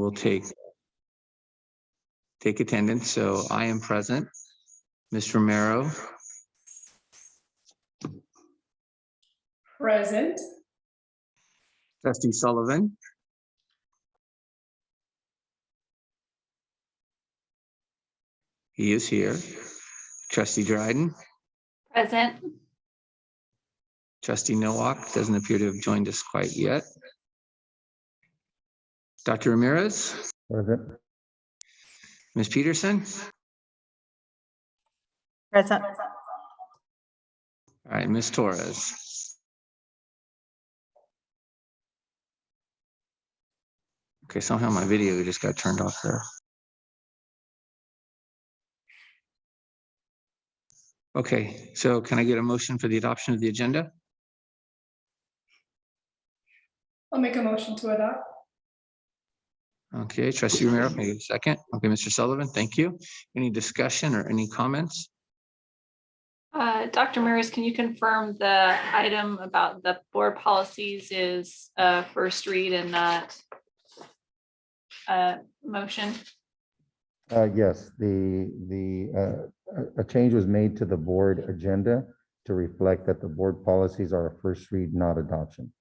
we'll take attendance. So I am present. Ms. Romero, Present. Trustee Sullivan, he is here. Trustee Dryden, Present. Trustee Nowak doesn't appear to have joined us quite yet. Dr. Ramirez, Present. Ms. Peterson. Present. All right, Ms. Torres. Okay, somehow my video just got turned off there. Okay, so can I get a motion for the adoption of the agenda? I'll make a motion to adopt. Okay, Trustee Romero, can I get a second? Okay, Mr. Sullivan, thank you. Any discussion or any comments? Dr. Mears, can you confirm the item about the board policies is first read and not motion? Yes, a change was made to the board agenda to reflect that the board policies are a first read, not adoption.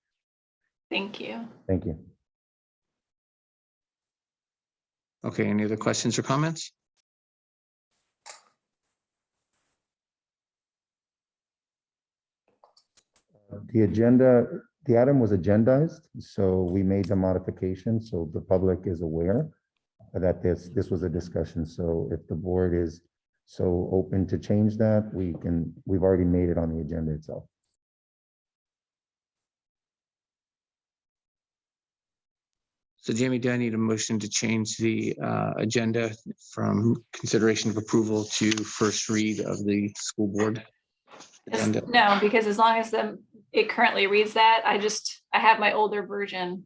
Thank you. Thank you. Okay, any other questions or comments? The agenda, the item was agendized, so we made the modification, so the public is aware that this was a discussion. So if the board is so open to change that, we've already made it on the agenda itself. So Jamie, do I need a motion to change the agenda from consideration of approval to first read of the school board agenda? No, because as long as it currently reads that, I have my older version.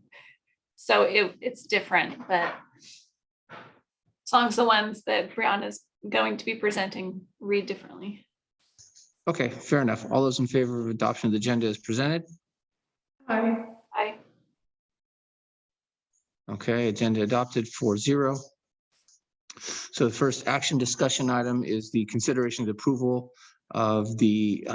So it's different, but as long as the ones that Brianna is going to be presenting read differently. Okay, fair enough. All those in favor of adoption of the agenda as presented? Aye. Aye. Okay, agenda adopted 4-0. So the first action discussion item is the consideration of approval of the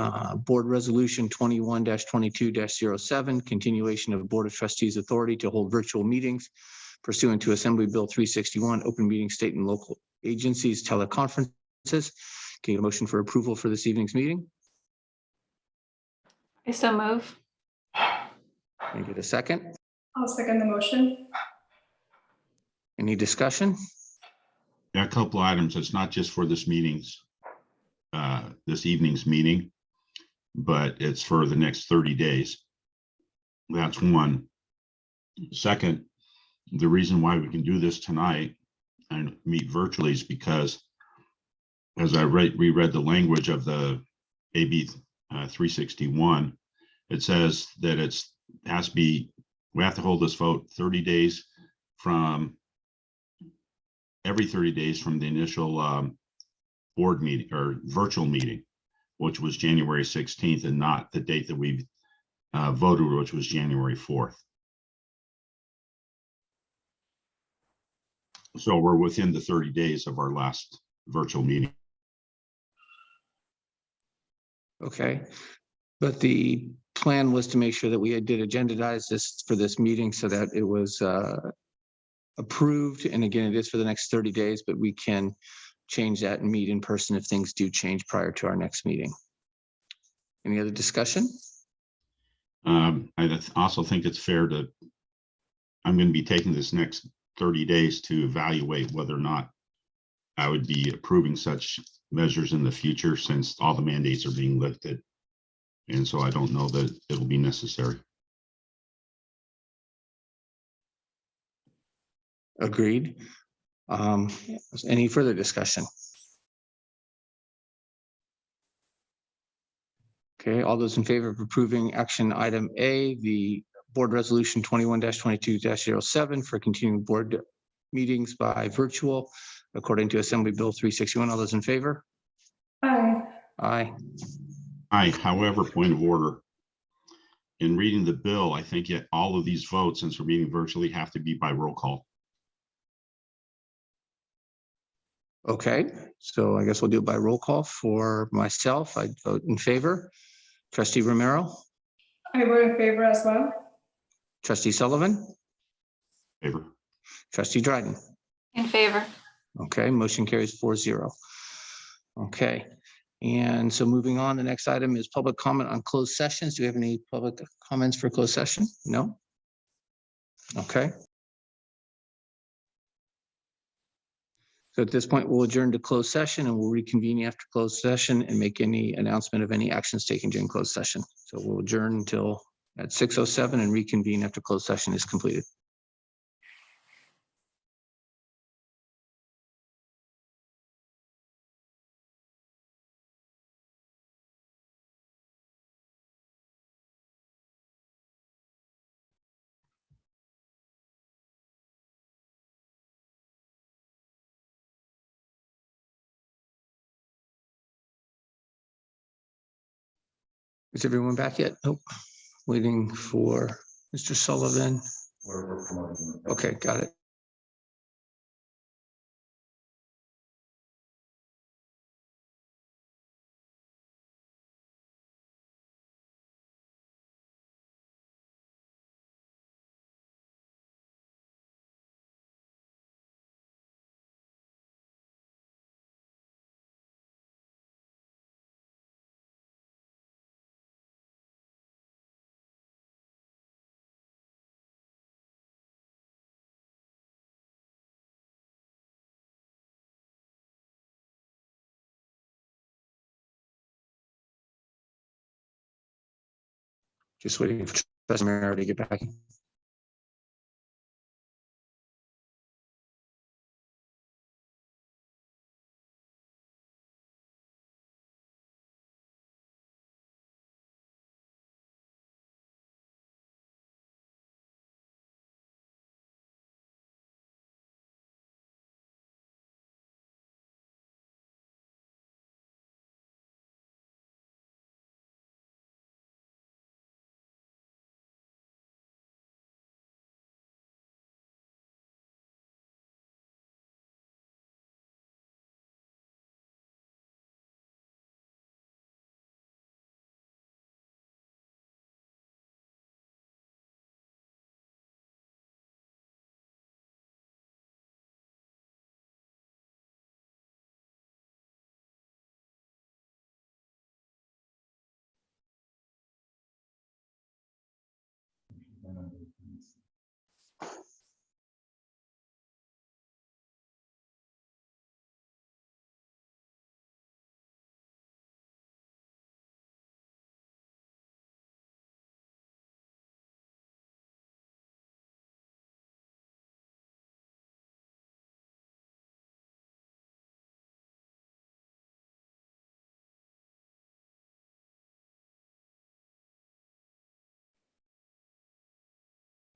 board resolution 21-22-07, continuation of Board of Trustees authority to hold virtual meetings pursuant to Assembly Bill 361, open meeting state and local agencies teleconferences. Can you get a motion for approval for this evening's meeting? I so move. Can I get a second? I'll second the motion. Any discussion? Yeah, a couple items. It's not just for this evening's meeting, but it's for the next 30 days. That's one. Second, the reason why we can do this tonight and meet virtually is because as I reread the language of the AB 361, it says that we have to hold this vote 30 days from every 30 days from the initial board meeting or virtual meeting, which was January 16th, and not the date that we voted, which was January 4th. So we're within the 30 days of our last virtual meeting. Okay, but the plan was to make sure that we did agendize this for this meeting so that it was approved. And again, it is for the next 30 days, but we can change that and meet in person if things do change prior to our next meeting. Any other discussion? I also think it's fair I'm going to be taking this next 30 days to evaluate whether or not I would be approving such measures in the future, since all the mandates are being lifted. And so I don't know that it'll be necessary. Agreed. Any further discussion? Okay, all those in favor of approving action item A, the board resolution 21-22-07 for continuing board meetings by virtual according to Assembly Bill 361. All those in favor? Aye. Aye. Aye. However, point of order. In reading the bill, I think all of these votes, since we're meeting virtually, have to be by roll call. Okay, so I guess we'll do it by roll call. For myself, I'd vote in favor. Trustee Romero, I vote in favor as well. trustee Sullivan, Favor. trustee Dryden. In favor. Okay, motion carries 4-0. Okay, and so moving on, the next item is public comment on closed sessions. Do we have any public comments for closed session? No? Okay. So at this point, we'll adjourn to closed session and we'll reconvene after closed session and make any announcement of any actions taken during closed session. So we'll adjourn until at 6:07 and reconvene after closed session is completed. Is everyone back yet? Nope. Waiting for Mr. Sullivan. Okay, got it. Just waiting for Trustee Romero to get back.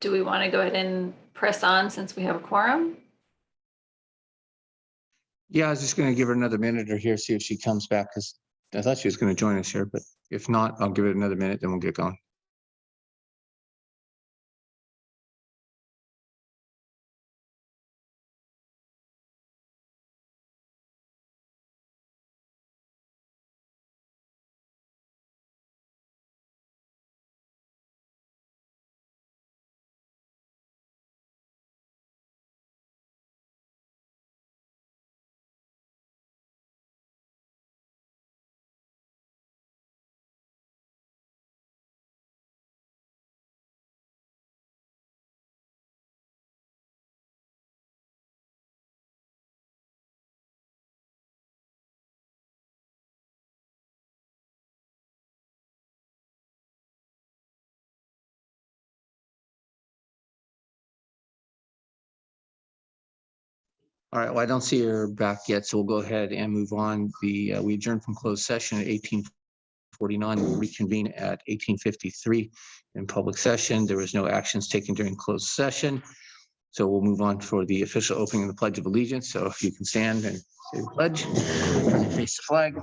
Do we want to go ahead and press on since we have a quorum? Yeah, I was just gonna give her another minute or here, see if she comes back, because I thought she was gonna join us here, but if not, I'll give it another minute, then we'll get going. All right, well, I don't see her back yet, so we'll go ahead and move on. We adjourned from closed session at 18:49. We'll reconvene at 18:53 in public session. There was no actions taken during closed session. So we'll move on for the official opening of the Pledge of Allegiance. So if you can stand and say the pledge, face the flag.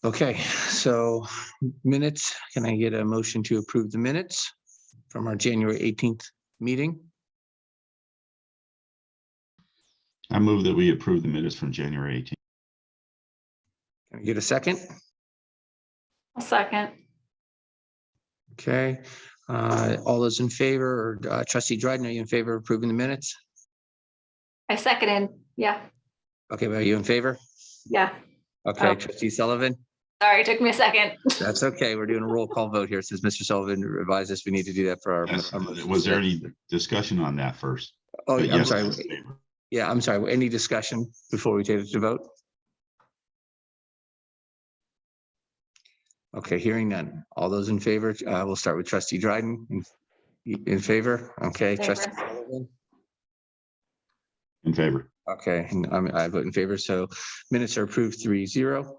Okay, so minutes, can I get a motion to approve the minutes from our January 18th meeting? I move that we approve the minutes from January 18th. Can I get a second? I'll second. Okay, all those in favor, or trustee Dryden, are you in favor of approving the minutes? I seconded. Yeah, Okay, are you in favor? yeah. Okay, Oh. trustee Sullivan, Sorry, it took me a second. that's okay. We're doing a roll call vote here since Mr. Sullivan advised us we need to do that for our. Was there any discussion on that first? Oh, But I'm yes, sorry. I'm in favor. Yeah, I'm sorry. Any discussion before we take it to vote? Okay, hearing none. All those in favor, we'll start with trustee Dryden. In favor? Okay, Favor. trustee Sullivan. In favor. Okay, and I vote in favor, so minutes are approved 3-0.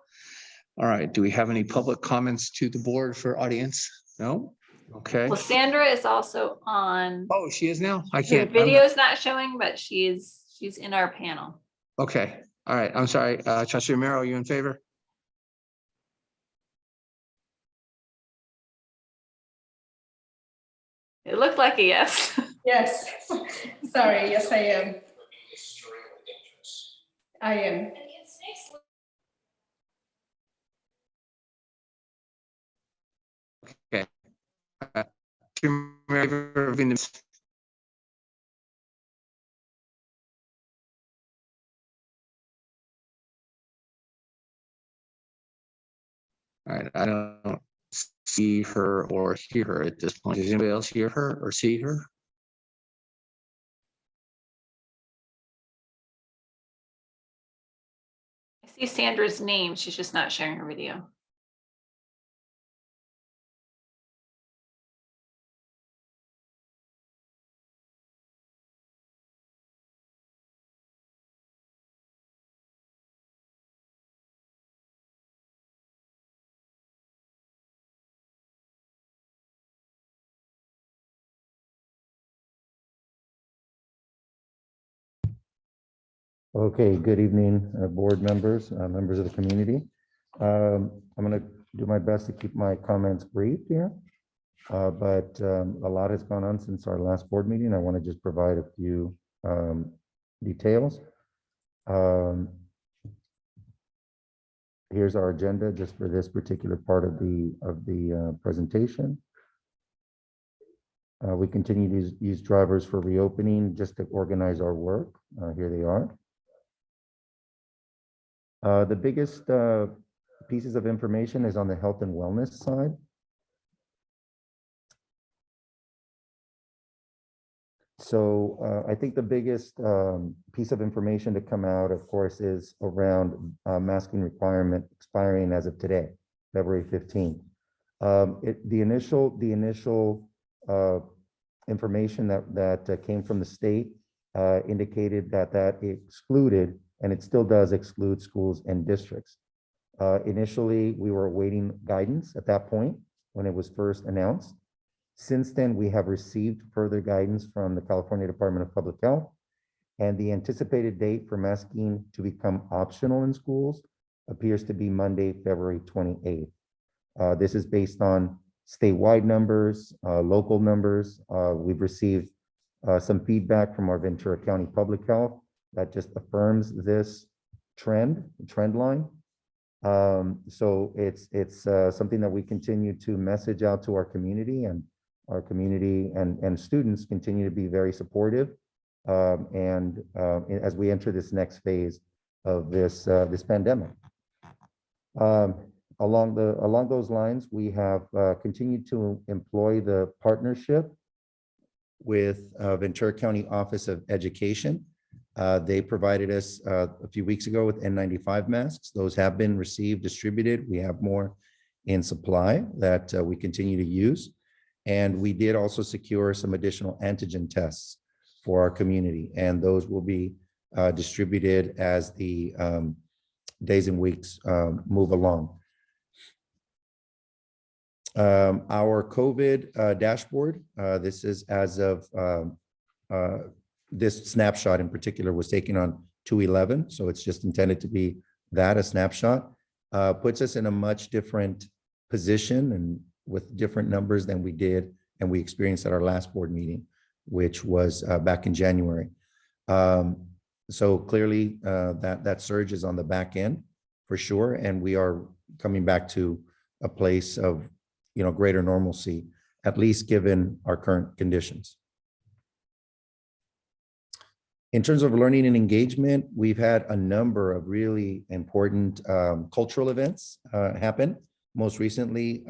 All right, do we have any public comments to the board for audience? No? Okay. Well, Sandra is also on. Oh, she is now? I Her can't. video's not showing, but she's in our panel. Okay, all right, I'm sorry. Trustee Romero, are you in favor? It looked like a yes. Yes. Sorry, yes, I am. I am. Okay. Trustee Romero, approving the- All right, I don't see her or hear her at this point. Does anybody else hear her or see her? I see Sandra's name. She's just not sharing her video. Okay, good evening, board members, members of the community. I'm going to do my best to keep my comments brief here. But a lot has gone on since our last board meeting. I want to just provide a few details. Here's our agenda just for this particular part of the presentation. We continue to use drivers for reopening just to organize our work. Here they are. The biggest pieces of information is on the health and wellness side. So I think the biggest piece of information to come out, of course, is around masking requirement expiring as of today, February 15th. The initial information that came from the state indicated that excluded, and it still does exclude, schools and districts. Initially, we were awaiting guidance at that point when it was first announced. Since then, we have received further guidance from the California Department of Public Health, and the anticipated date for masking to become optional in schools appears to be Monday, February 28th. This is based on statewide numbers, local numbers. We've received some feedback from our Ventura County Public Health that just affirms this trend line. So it's something that we continue to message out to our community, and our community and students continue to be very supportive. As we enter this next phase of this pandemic. Along those lines, we have continued to employ the partnership with Ventura County Office of Education. They provided us a few weeks ago with N95 masks. Those have been received, distributed. We have more in supply that we continue to use. And we did also secure some additional antigen tests for our community, and those will be distributed as the days and weeks move along. Our COVID dashboard, this is as of this snapshot in particular was taken on 2/11, so it's just intended to be that, a snapshot. puts us in a much different position and with different numbers than we did and we experienced at our last board meeting, which was back in January. So clearly that surge is on the back end for sure, and we are coming back to a place of greater normalcy, at least given our current conditions. In terms of learning and engagement, we've had a number of really important cultural events happen. Most recently,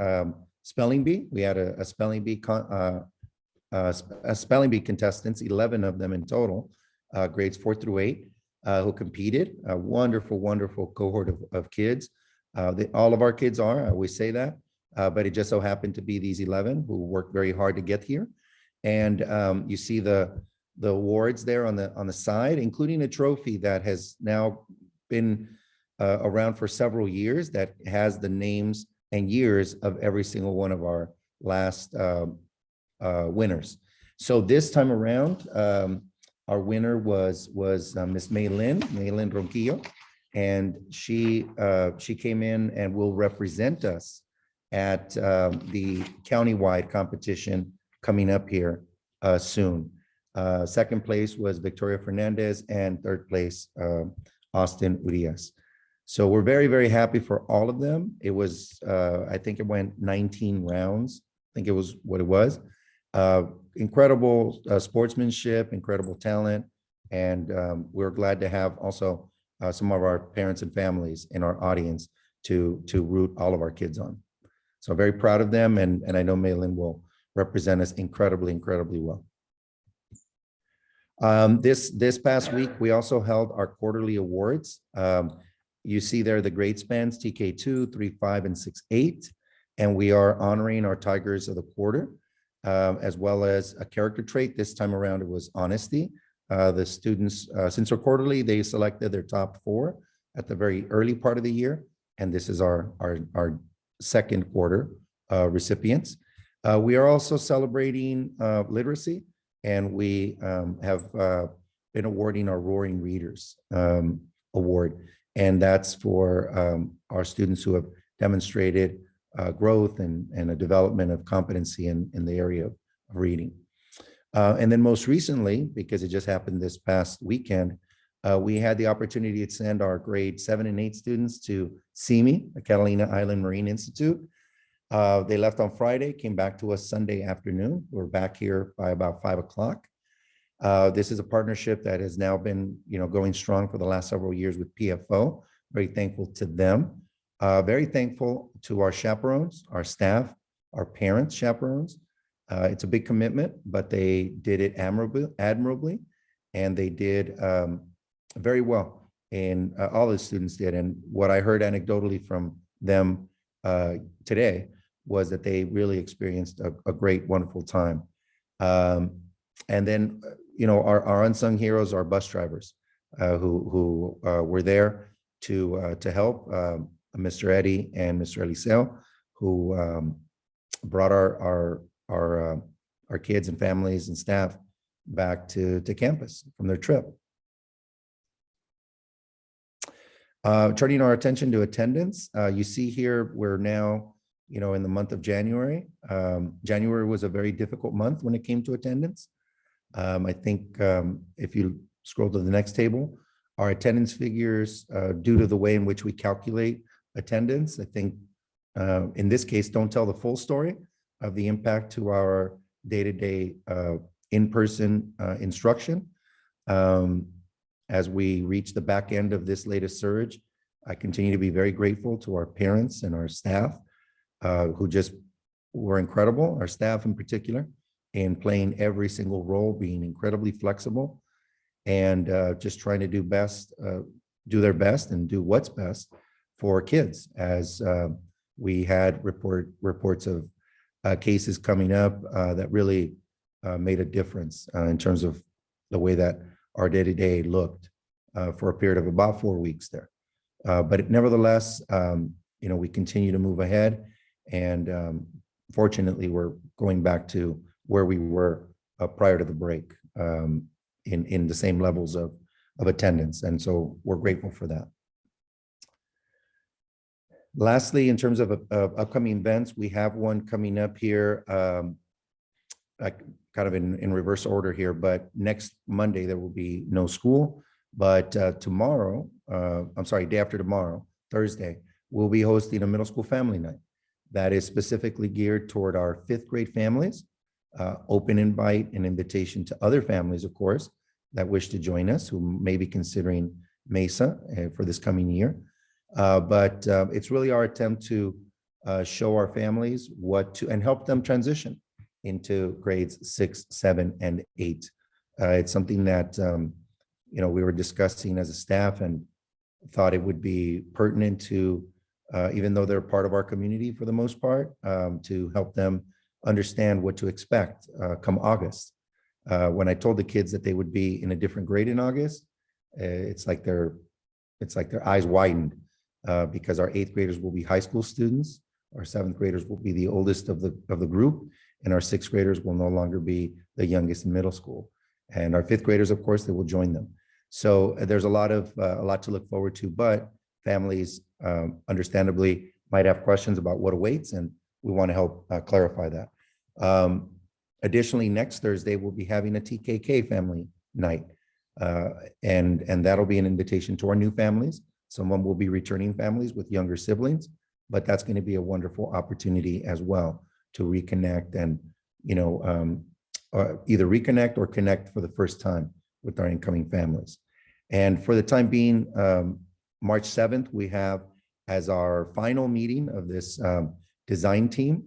Spelling Bee. We had a Spelling Bee contestants, 11 of them in total, grades 4 through 8, who competed. A wonderful, wonderful cohort of kids. All of our kids are, I always say that, but it just so happened to be these 11 who worked very hard to get here. And you see the awards there on the side, including a trophy that has now been around for several years that has the names and years of every single one of our last winners. So this time around, our winner was Miss Maylin Ronquillo, and she came in and will represent us at the countywide competition coming up here soon. Second place was Victoria Fernandez, and third place, Austin Urias. So we're very, very happy for all of them. It was, I think it went 19 rounds. I think it was what it was. Incredible sportsmanship, incredible talent. And we're glad to have also some of our parents and families in our audience to root all of our kids on. So very proud of them. And I know Maylin will represent us incredibly, incredibly well. This past week, we also held our quarterly awards. You see there the grade spans TK2, 3, 5, and 6, 8. And we are honoring our Tigers of the Quarter, as well as a character trait. This time around, it was honesty. The students, since we're quarterly, they selected their top 4 at the very early part of the year. And this is our second quarter recipients. We are also celebrating literacy, and we have been awarding our Roaring Readers Award. And that's for our students who have demonstrated growth and a development of competency in the area of reading. And then most recently, because it just happened this past weekend, we had the opportunity to send our grade 7 and 8 students to CIMI, the Catalina Island Marine Institute. They left on Friday, came back to us Sunday afternoon. We're back here by about 5 o'clock. This is a partnership that has now been, going strong for the last several years with PFO. Very thankful to them. Very thankful to our chaperones, our staff, our parents' chaperones. It's a big commitment, but they did it admirably, and they did very well. And all the students did. And what I heard anecdotally from them today was that they really experienced a great, wonderful time. And then, our unsung heroes are bus drivers who were there to help, Mr. Eddie and Mr. Eliseo, who brought our kids and families and staff back to campus from their trip. Turning our attention to attendance, you see here we're now, in the month of January. January was a very difficult month when it came to attendance. I think if you scroll to the next table, our attendance figures, due to the way in which we calculate attendance, I think in this case, don't tell the full story of the impact to our day-to-day in-person instruction. As we reach the back end of this latest surge, I continue to be very grateful to our parents and our staff who just were incredible, our staff in particular, in playing every single role, being incredibly flexible, and just trying to do their best and do what's best for kids. As we had reports of cases coming up that really made a difference in terms of the way that our day-to-day looked for a period of about 4 weeks there. But nevertheless, we continue to move ahead, and fortunately, we're going back to where we were prior to the break in the same levels of attendance. And so we're grateful for that. Lastly, in terms of upcoming events, we have one coming up here, like kind of in reverse order here, but next Monday, there will be no school. But tomorrow, I'm sorry, day after tomorrow, Thursday, we'll be hosting a middle school family night that is specifically geared toward our 5th grade families. Open invite and invitation to other families, of course, that wish to join us, who may be considering Mesa for this coming year. But it's really our attempt to show our families and help them transition into grades 6, 7, and 8. It's something that we were discussing as a staff and thought it would be pertinent to, even though they're part of our community for the most part, to help them understand what to expect come August. When I told the kids that they would be in a different grade in August, it's like their eyes widened, because our 8th graders will be high school students, our 7th graders will be the oldest of the group, and our 6th graders will no longer be the youngest in middle school. And our 5th graders, of course, they will join them. So there's a lot to look forward to, but families understandably might have questions about what awaits, and we want to help clarify that. Additionally, next Thursday, we'll be having a TKK family night, and that'll be an invitation to our new families. Someone will be returning families with younger siblings, but that's going to be a wonderful opportunity as well to reconnect and, either reconnect or connect for the first time with our incoming families. And for the time being, March 7th, we have as our final meeting of this design team.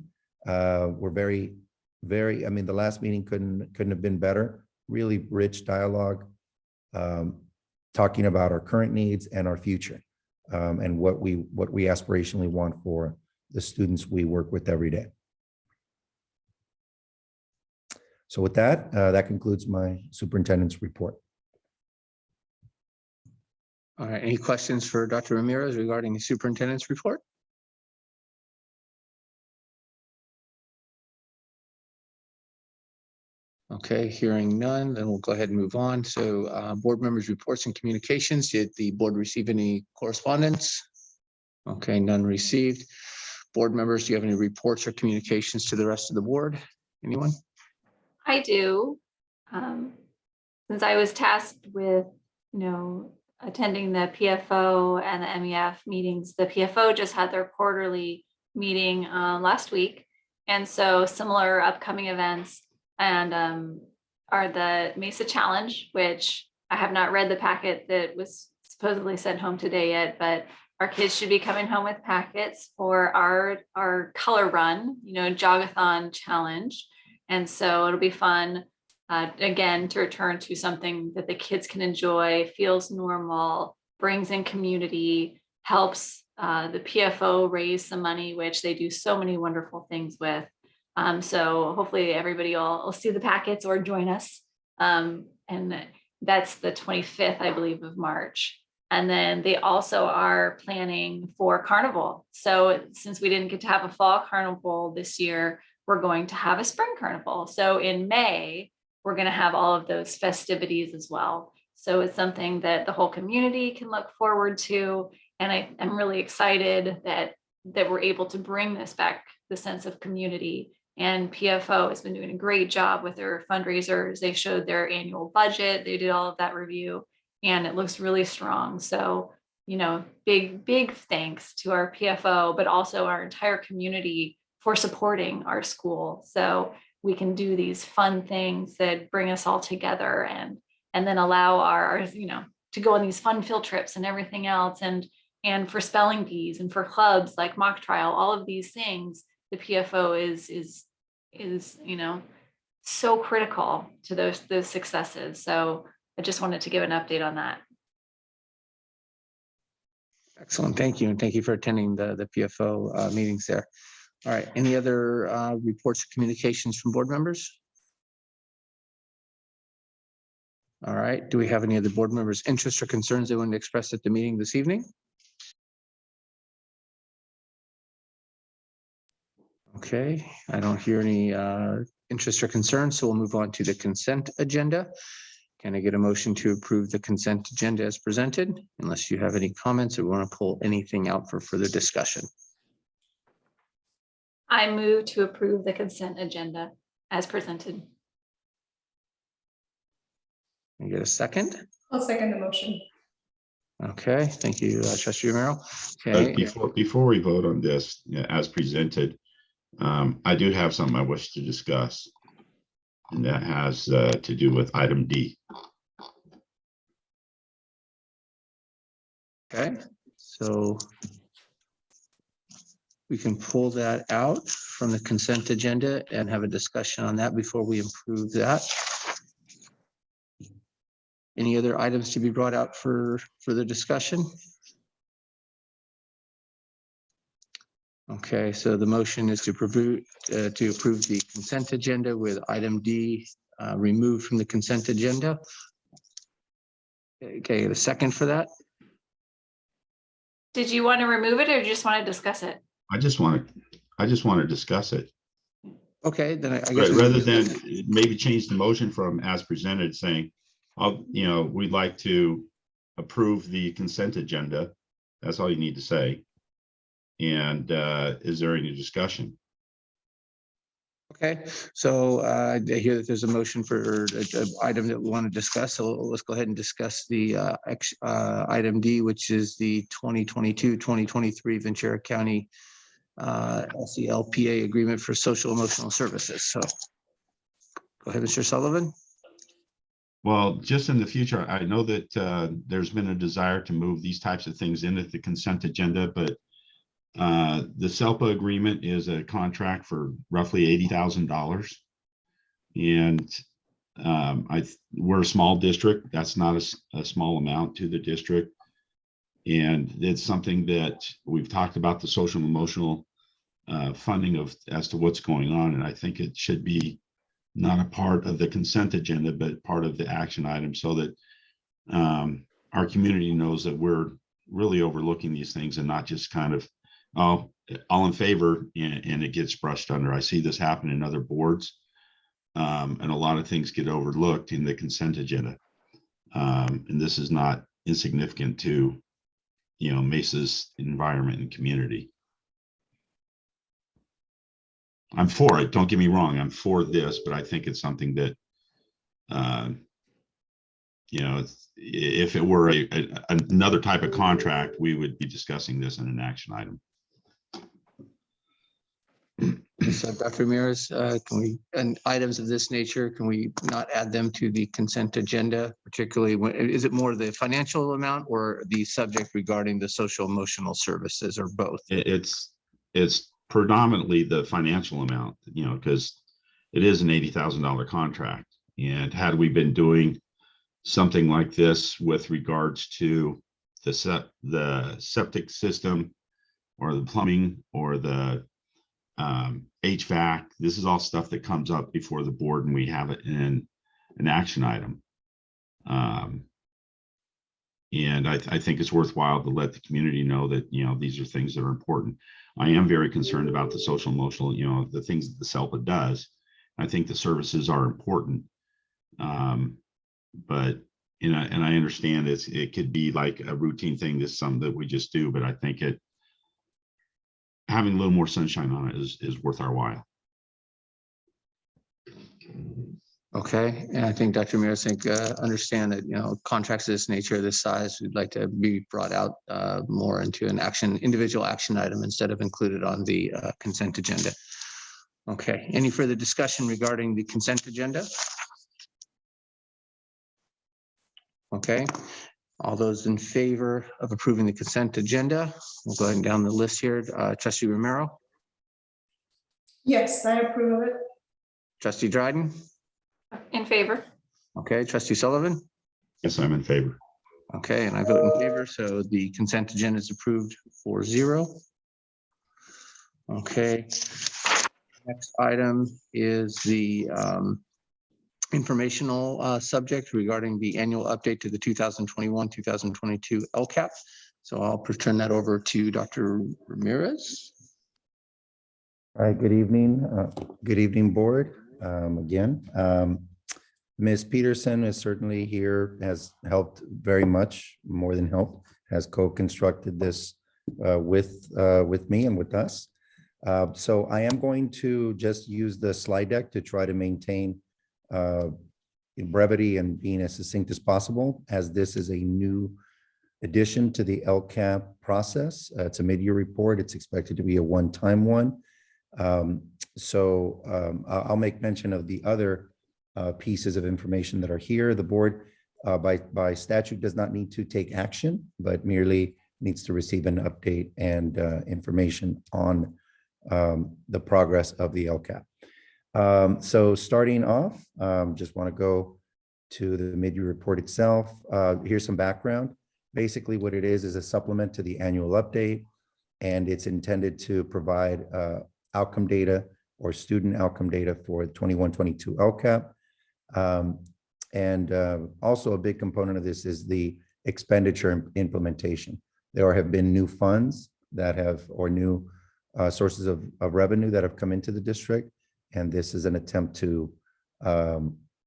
We're very, the last meeting couldn't have been better. Really rich dialogue, talking about our current needs and our future, and what we aspirationally want for the students we work with every day. So with that, that concludes my superintendent's report. All right, any questions for Dr. Ramirez regarding the superintendent's report? Okay, hearing none, then we'll go ahead and move on. So board members' reports and communications. Did the board receive any correspondence? Okay, none received. Board members, do you have any reports or communications to the rest of the board? Anyone? I do. Since I was tasked with, attending the PFO and the MEF meetings, the PFO just had their quarterly meeting last week. And so similar upcoming events and are the Mesa Challenge, which I have not read the packet that was supposedly sent home today yet, but our kids should be coming home with packets for our color run, jogathon challenge. And so it'll be fun, again, to return to something that the kids can enjoy, feels normal, brings in community, helps the PFO raise some money, which they do so many wonderful things with. So hopefully everybody will see the packets or join us. And that's the 25th, I believe, of March. And then they also are planning for Carnival. So since we didn't get to have a fall carnival this year, we're going to have a spring carnival. So in May, we're going to have all of those festivities as well. So it's something that the whole community can look forward to. And I'm really excited that we're able to bring this back, the sense of community. And PFO has been doing a great job with their fundraisers. They showed their annual budget. They did all of that review, and it looks really strong. So, big thanks to our PFO, but also our entire community for supporting our school. So we can do these fun things that bring us all together and then allow our to go on these fun field trips and everything else. And for spelling bees and for clubs like mock trial, all of these things, the PFO is so critical to those successes. So I just wanted to give an update on that. Excellent, thank you. And thank you for attending the PFO meetings there. All right, any other reports or communications from board members? All right, do we have any other board members' interests or concerns they want to express at the meeting this evening? Okay, I don't hear any interest or concerns, so we'll move on to the consent agenda. Can I get a motion to approve the consent agenda as presented? Unless you have any comments or want to pull anything out for further discussion. I move to approve the consent agenda as presented. Can I get a second? I'll second the motion. Okay, thank you, Trustee Romero. But Okay, before we vote on this, as presented, I do have something I wish to discuss. And that has to do with item D. okay, so we can pull that out from the consent agenda and have a discussion on that before we approve that. Any other items to be brought out for the discussion? Okay, so the motion is to approve the consent agenda with item D removed from the consent agenda. Okay, a second for that? Did you want to remove it or just want to discuss it? I just want to discuss it. Okay, then I guess. Rather than maybe change the motion from as presented, saying, we'd like to approve the consent agenda. That's all you need to say. And is there any discussion? Okay, so I hear that there's a motion for an item that we want to discuss. So let's go ahead and discuss the item D, which is the 2022-2023 Ventura County SELPA agreement for social emotional services. So go ahead, Mr. Sullivan. Well, just in the future, I know that there's been a desire to move these types of things into the consent agenda, but the SELPA agreement is a contract for roughly $80,000. And we're a small district. That's not a small amount to the district. And it's something that we've talked about, the social and emotional funding as to what's going on. And I think it should be not a part of the consent agenda, but part of the action item, so that our community knows that we're really overlooking these things and not just kind of, oh, all in favor, and it gets brushed under. I see this happen in other boards, and a lot of things get overlooked in the consent agenda. And this is not insignificant to, Mesa's environment and community. I'm for it. Don't get me wrong. I'm for this, but I think it's something that, if it were another type of contract, we would be discussing this in an action item. So Dr. Ramirez, can we, and items of this nature, can we not add them to the consent agenda, particularly when, is it more the financial amount or the subject regarding the social emotional services, or both? It's predominantly the financial amount, because it is an $80,000 contract. And had we been doing something like this with regards to the septic system or the plumbing or the HVAC, this is all stuff that comes up before the board and we have it in an action item. And I think it's worthwhile to let the community know that, these are things that are important. I am very concerned about the social emotional, the things that the SELPA does. I think the services are important. But, and I understand it could be like a routine thing, this something that we just do, but I think having a little more sunshine on it is worth our while. Okay, and I think Dr. Ramirez, understand that, contracts of this nature, this size, we'd like to be brought out more into an individual action item instead of included on the consent agenda. Okay, any further discussion regarding the consent agenda? Okay, all those in favor of approving the consent agenda, we'll go ahead and down the list here. Trustee Romero, Yes, I approve of it. Trustee Dryden, In favor? okay, Trustee Sullivan, Yes, I'm in favor. okay, and I vote in favor, so the consent agenda is approved 4-0. Okay, next item is the informational subject regarding the annual update to the 2021-2022 LCAP. So I'll turn that over to Dr. Ramirez. All right, good evening. Good evening, board. Again, Ms. Peterson is certainly here, has helped very much, more than helped, has co-constructed this with me and with us. So I am going to just use the slide deck to try to maintain brevity and being as succinct as possible, as this is a new addition to the LCAP process. It's a mid-year report. It's expected to be a one-time one. I'll make mention of the other pieces of information that are here. The board by statute does not need to take action, but merely needs to receive an update and information on the progress of the LCAP. So starting off, just want to go to the mid-year report itself. Here's some background. Basically what it is a supplement to the annual update, and it's intended to provide outcome data or student outcome data for 21-22 LCAP. Also a big component of this is the expenditure implementation. There have been new funds that have, or new sources of revenue that have come into the district, and this is an attempt to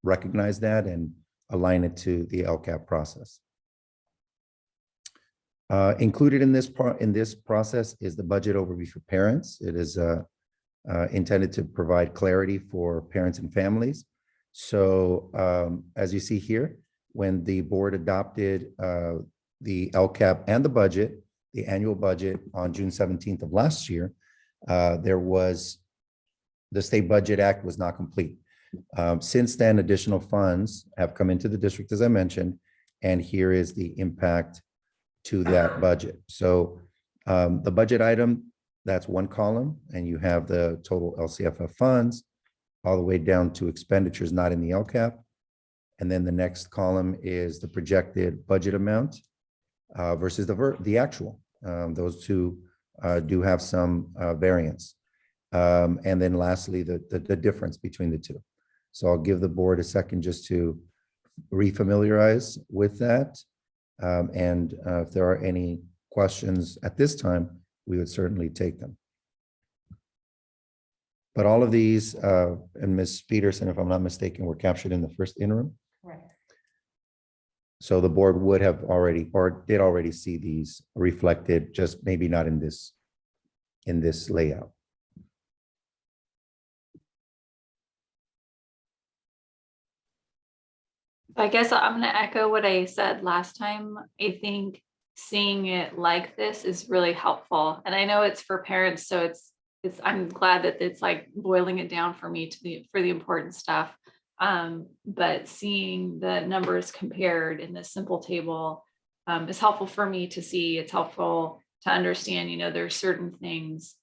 recognize that and align it to the LCAP process. Included in this process is the budget overview for parents. It is intended to provide clarity for parents and families. So as you see here, when the board adopted the LCAP and the budget, the annual budget on June 17th of last year, the State Budget Act was not complete. Since then, additional funds have come into the district, as I mentioned, and here is the impact to that budget. So the budget item, that's one column, and you have the total LCFF funds all the way down to expenditures not in the LCAP. And then the next column is the projected budget amount versus the actual. Those two do have some variance. And then lastly, the difference between the two. So I'll give the board a second just to refamiliarize with that. If there are any questions at this time, we would certainly take them. But all of these, and Ms. Peterson, if I'm not mistaken, were captured in the first interim. Correct. So the board would have already, or did already see these reflected, just maybe not in this layout. I guess I'm going to echo what I said last time. I think seeing it like this is really helpful. And I know it's for parents, so I'm glad that it's like boiling it down for me for the important stuff. But seeing the numbers compared in this simple table is helpful for me to see. It's helpful to understand, there's certain things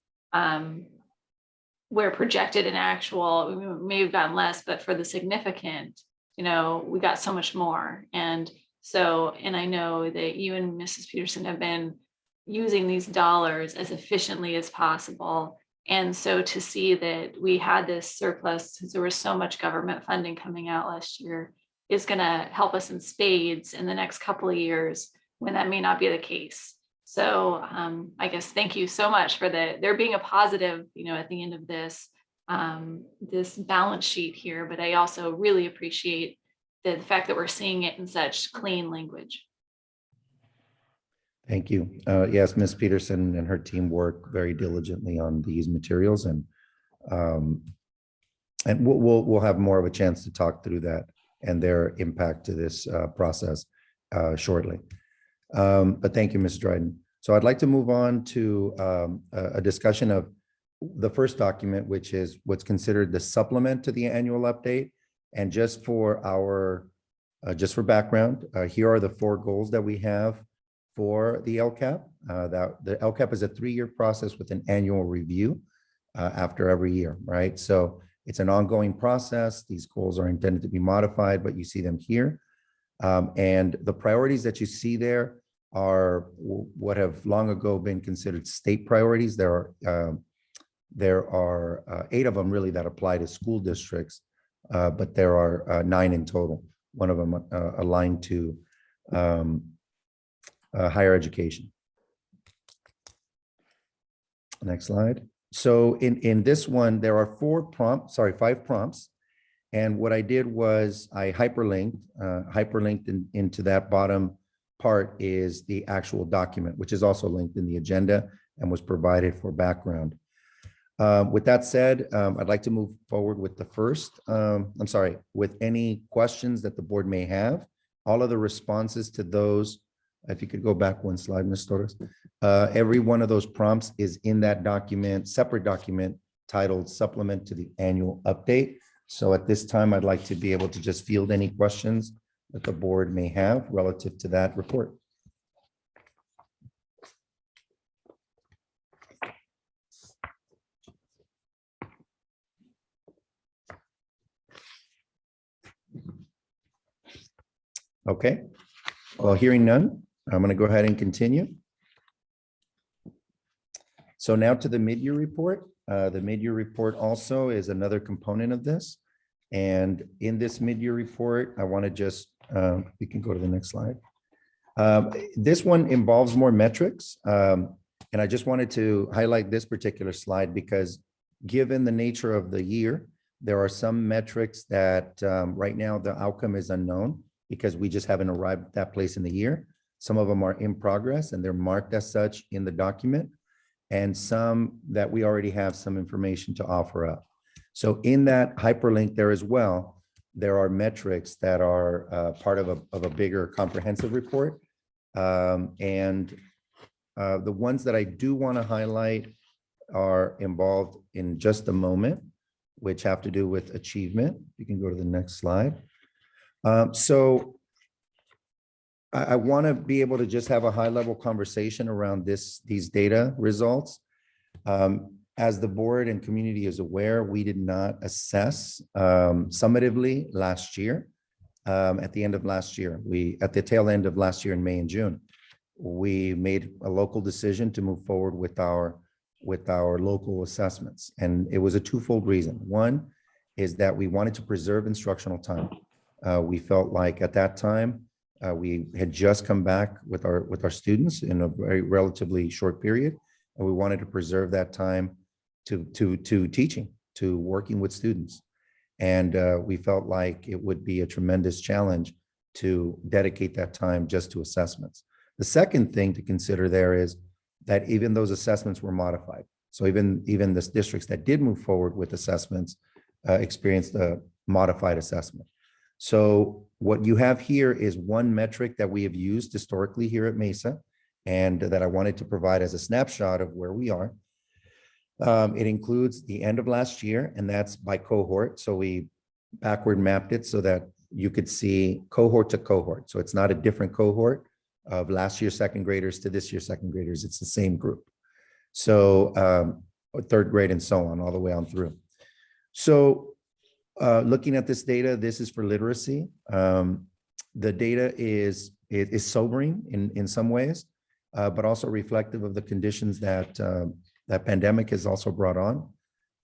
where projected and actual, we may have gotten less, but for the significant, we got so much more. And I know that you and Mrs. Peterson have been using these dollars as efficiently as possible. And so to see that we had this surplus, because there was so much government funding coming out last year, is going to help us in spades in the next couple of years when that may not be the case. So I guess thank you so much for there being a positive, at the end of this balance sheet here. But I also really appreciate the fact that we're seeing it in such clean language. Thank you. Yes, Ms. Peterson and her team work very diligently on these materials, and we'll have more of a chance to talk through that and their impact to this process shortly. But thank you, Ms. Dryden. So I'd like to move on to a discussion of the first document, which is what's considered the supplement to the annual update. And just for background, here are the 4 goals that we have for the LCAP. The LCAP is a 3-year process with an annual review after every year, right? So it's an ongoing process. These goals are intended to be modified, but you see them here. And the priorities that you see there are what have long ago been considered state priorities. There are 8 of them really that apply to school districts, but there are 9 in total. One of them aligned to higher education. Next slide. So in this one, there are 5 prompts, And what I did was I hyperlinked into that bottom part is the actual document, which is also linked in the agenda and was provided for background. With that said, I'd like to move forward with the first, with any questions that the board may have. All of the responses to those, if you could go back one slide, Ms. Torres. Every one of those prompts is in that document, separate document titled Supplement to the Annual Update. So at this time, I'd like to be able to just field any questions that the board may have relative to that report. Okay, well, hearing none, I'm going to go ahead and continue. So now to the mid-year report. The mid-year report also is another component of this. And in this mid-year report, I want to just, we can go to the next slide. This one involves more metrics. And I just wanted to highlight this particular slide because given the nature of the year, there are some metrics that right now the outcome is unknown because we just haven't arrived at that place in the year. Some of them are in progress and they're marked as such in the document, and some that we already have some information to offer up. So in that hyperlink there as well, there are metrics that are part of a bigger comprehensive report. The ones that I do want to highlight are involved in just a moment, which have to do with achievement. You can go to the next slide. So I want to be able to just have a high-level conversation around these data results. As the board and community is aware, we did not assess summatively last year. At the end of last year, at the tail end of last year in May and June, we made a local decision to move forward with our local assessments. And it was a twofold reason. One is that we wanted to preserve instructional time. We felt like at that time, we had just come back with our students in a very relatively short period, and we wanted to preserve that time to teaching, to working with students. And we felt like it would be a tremendous challenge to dedicate that time just to assessments. The second thing to consider there is that even those assessments were modified. So even the districts that did move forward with assessments experienced a modified assessment. So what you have here is one metric that we have used historically here at Mesa, and that I wanted to provide as a snapshot of where we are. It includes the end of last year, and that's by cohort. So we backward mapped it so that you could see cohort to cohort. So it's not a different cohort of last year's second graders to this year's second graders. It's the same group. So third grade and so on, all the way on through. So looking at this data, this is for literacy. The data is sobering in some ways, but also reflective of the conditions that that pandemic has also brought on.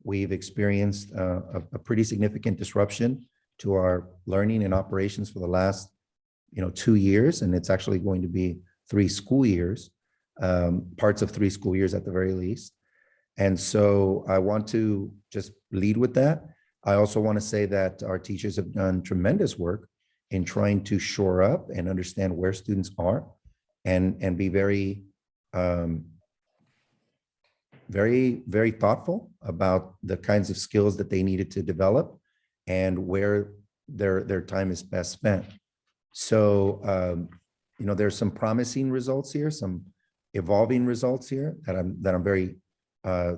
We've experienced a pretty significant disruption to our learning and operations for the last 2 years, and it's actually going to be 3 school years, parts of 3 school years at the very least. And so I want to just lead with that. I also want to say that our teachers have done tremendous work in trying to shore up and understand where students are and be very, very thoughtful about the kinds of skills that they needed to develop and where their time is best spent. So, there's some promising results here, some evolving results here that I'm very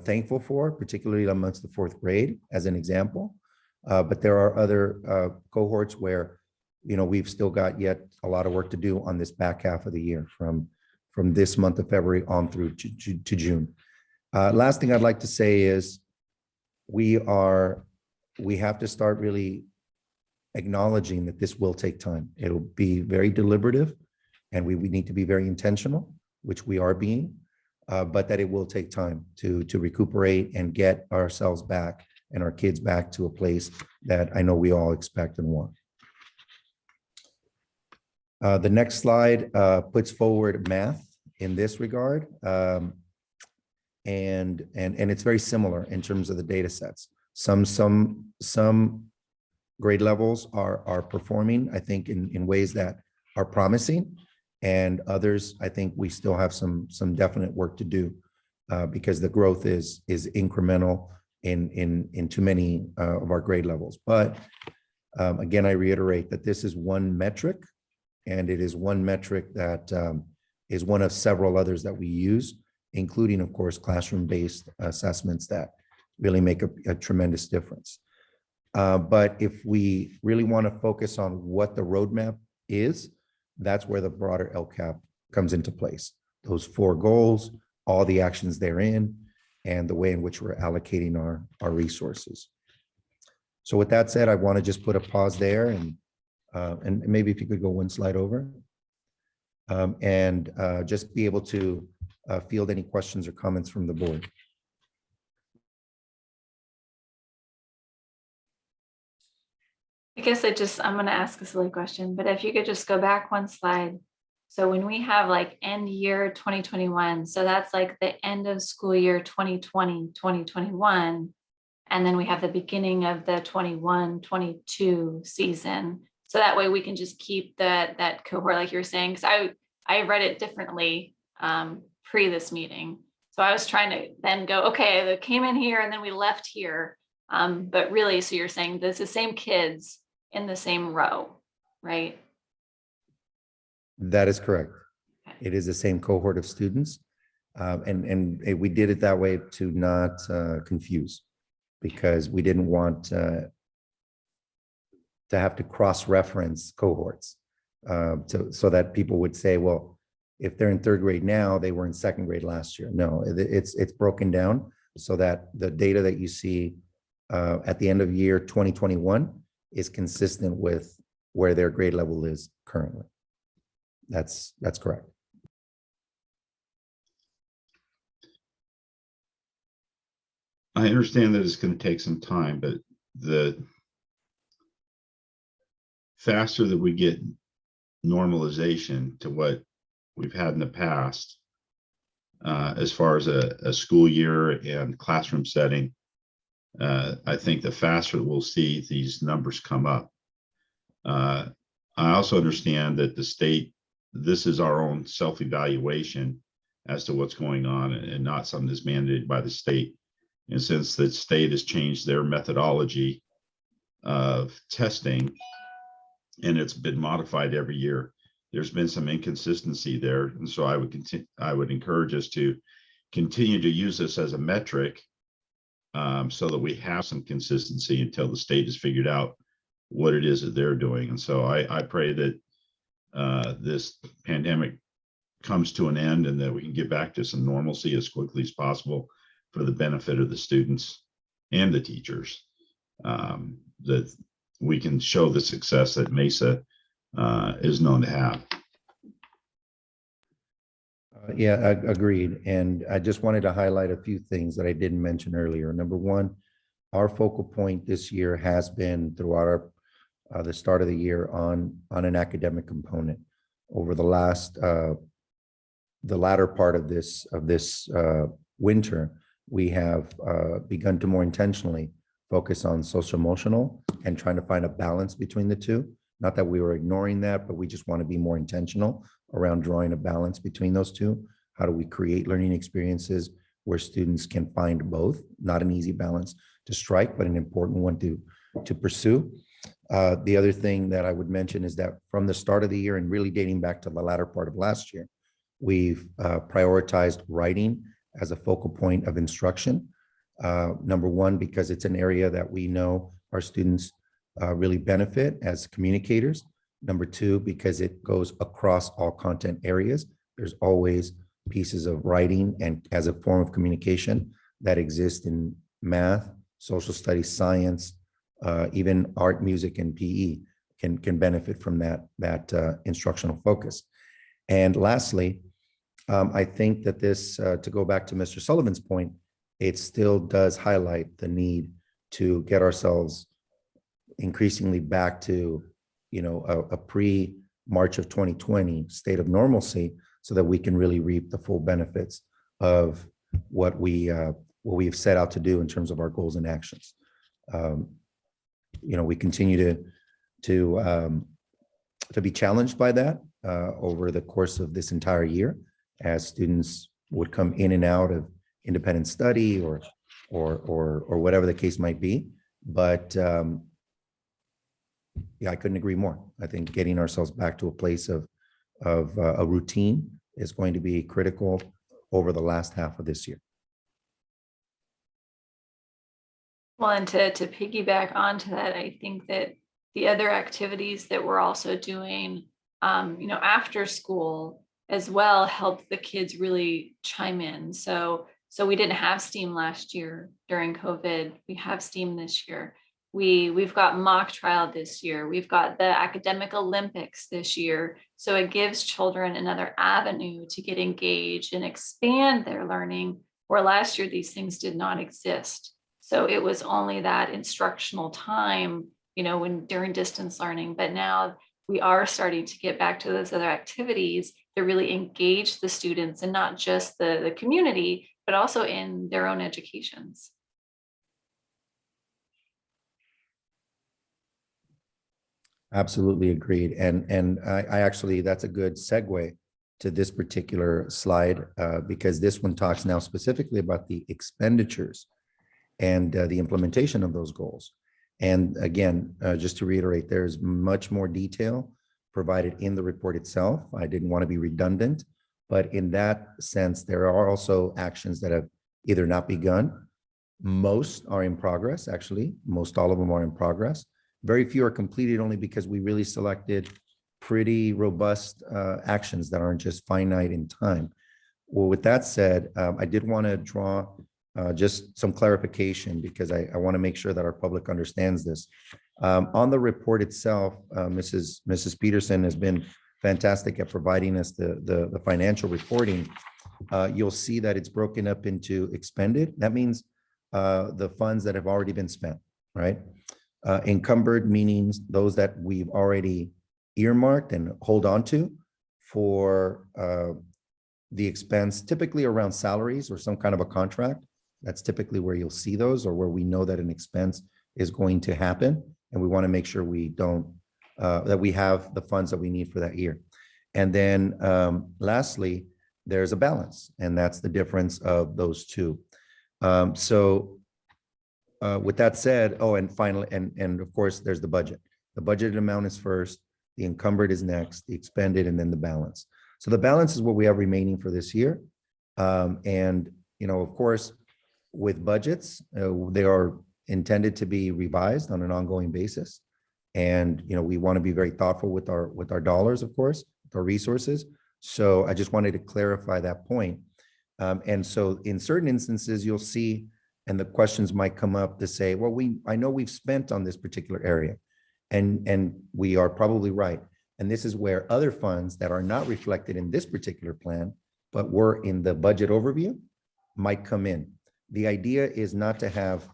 thankful for, particularly amongst the 4th grade as an example. But there are other cohorts where, we've still got yet a lot of work to do on this back half of the year from this month of February on through to June. Last thing I'd like to say is we have to start really acknowledging that this will take time. It'll be very deliberative, and we need to be very intentional, which we are being, but that it will take time to recuperate and get ourselves back and our kids back to a place that I know we all expect and want. The next slide puts forward math in this regard. And it's very similar in terms of the data sets. Some grade levels are performing, I think, in ways that are promising. And others, I think we still have some definite work to do because the growth is incremental in too many of our grade levels. But again, I reiterate that this is one metric, and it is one metric that is one of several others that we use, including, of course, classroom-based assessments that really make a tremendous difference. But if we really want to focus on what the roadmap is, that's where the broader LCAP comes into place. Those 4 goals, all the actions therein, and the way in which we're allocating our resources. So with that said, I want to just put a pause there, and maybe if you could go one slide over, and just be able to field any questions or comments from the board. I guess I'm going to ask a silly question, but if you could just go back one slide. So when we have like end year 2021, so that's like the end of school year 2020, 2021. And then we have the beginning of the 21-22 season. So that way we can just keep that cohort, like you were saying, because I read it differently pre this meeting. So I was trying to then go, okay, they came in here and then we left here. But really, so you're saying this is the same kids in the same row, right? That is correct. It is the same cohort of students. And we did it that way to not confuse, because we didn't want to have to cross-reference cohorts so that people would say, well, if they're in 3rd grade now, they were in 2nd grade last year. No, it's broken down so that the data that you see at the end of year 2021 is consistent with where their grade level is currently. That's correct. I understand that it's going to take some time, but the faster that we get normalization to what we've had in the past, as far as a school year and classroom setting, I think the faster we'll see these numbers come up. I also understand that the state, this is our own self-evaluation as to what's going on, and not something that's mandated by the state. And since the state has changed their methodology of testing, and it's been modified every year, there's been some inconsistency there. And so I would encourage us to continue to use this as a metric, so that we have some consistency until the state has figured out what it is that they're doing. And so I pray that this pandemic comes to an end and that we can get back to some normalcy as quickly as possible for the benefit of the students and the teachers, that we can show the success that Mesa is known to have. Yeah, agreed. And I just wanted to highlight a few things that I didn't mention earlier. Number one, our focal point this year has been throughout the start of the year on an academic component. Over the latter part of this winter, we have begun to more intentionally focus on social emotional and trying to find a balance between the two. Not that we were ignoring that, but we just want to be more intentional around drawing a balance between those two. How do we create learning experiences where students can find both? Not an easy balance to strike, but an important one to pursue. The other thing that I would mention is that from the start of the year and really dating back to the latter part of last year, we've prioritized writing as a focal point of instruction. Number one, because it's an area that we know our students really benefit as communicators. Number two, because it goes across all content areas. There's always pieces of writing and as a form of communication that exist in math, social studies, science, even art, music, and PE can benefit from that instructional focus. And lastly, I think that this, to go back to Mr. Sullivan's point, it still does highlight the need to get ourselves increasingly back to, a pre-March of 2020 state of normalcy, so that we can really reap the full benefits of what we've set out to do in terms of our goals and actions. we continue to be challenged by that over the course of this entire year, as students would come in and out of independent study or whatever the case might be. But yeah, I couldn't agree more. I think getting ourselves back to a place of a routine is going to be critical over the last half of this year. Well, and to piggyback onto that, I think that the other activities that we're also doing, after school as well, helped the kids really chime in. So we didn't have STEAM last year during COVID. We have STEAM this year. We've got mock trial this year. We've got the academic Olympics this year. So it gives children another avenue to get engaged and expand their learning, where last year these things did not exist. So it was only that instructional time, when during distance learning, but now we are starting to get back to those other activities that really engage the students, and not just the community, but also in their own educations. Absolutely agreed. And I actually, that's a good segue to this particular slide, because this one talks now specifically about the expenditures and the implementation of those goals. And again, just to reiterate, there's much more detail provided in the report itself. I didn't want to be redundant, but in that sense, there are also actions that have either not begun. Most are in progress, actually. Most all of them are in progress. Very few are completed, only because we really selected pretty robust actions that aren't just finite in time. Well, with that said, I did want to draw just some clarification, because I want to make sure that our public understands this. On the report itself, Mrs. Peterson has been fantastic at providing us the financial reporting. You'll see that it's broken up into expended. That means the funds that have already been spent, right? Encumbered, meaning those that we've already earmarked and hold on to for the expense, typically around salaries or some kind of a contract. That's typically where you'll see those, or where we know that an expense is going to happen, and we want to make sure we don't, that we have the funds that we need for that year. And then lastly, there's a balance, and that's the difference of those two. With that said, and finally, and of course, there's the budget. The budgeted amount is first, the encumbered is next, the expended, and then the balance. So the balance is what we have remaining for this year. And, of course, with budgets, they are intended to be revised on an ongoing basis. And, we want to be very thoughtful with our dollars, of course, with our resources. So I just wanted to clarify that point. And so in certain instances, you'll see, and the questions might come up to say, well, I know we've spent on this particular area, and we are probably right. And this is where other funds that are not reflected in this particular plan, but were in the budget overview, might come in. The idea is not to have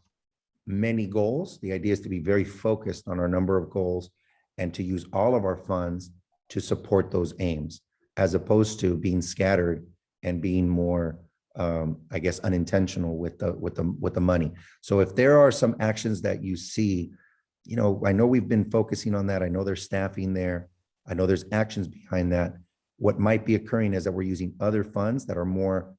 many goals. The idea is to be very focused on our number of goals and to use all of our funds to support those aims, as opposed to being scattered and being more, I guess, unintentional with the money. So if there are some actions that you see, I know we've been focusing on that. I know there's staffing there. I know there's actions behind that. What might be occurring is that we're using other funds that are more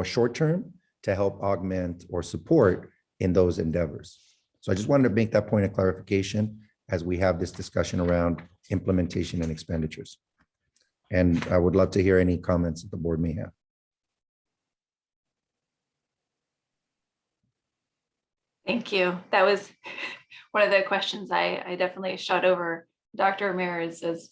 short-term to help augment or support in those endeavors. So I just wanted to make that point of clarification as we have this discussion around implementation and expenditures. And I would love to hear any comments that the board may have. Thank you. That was one of the questions I definitely shot over Dr. Ramirez, is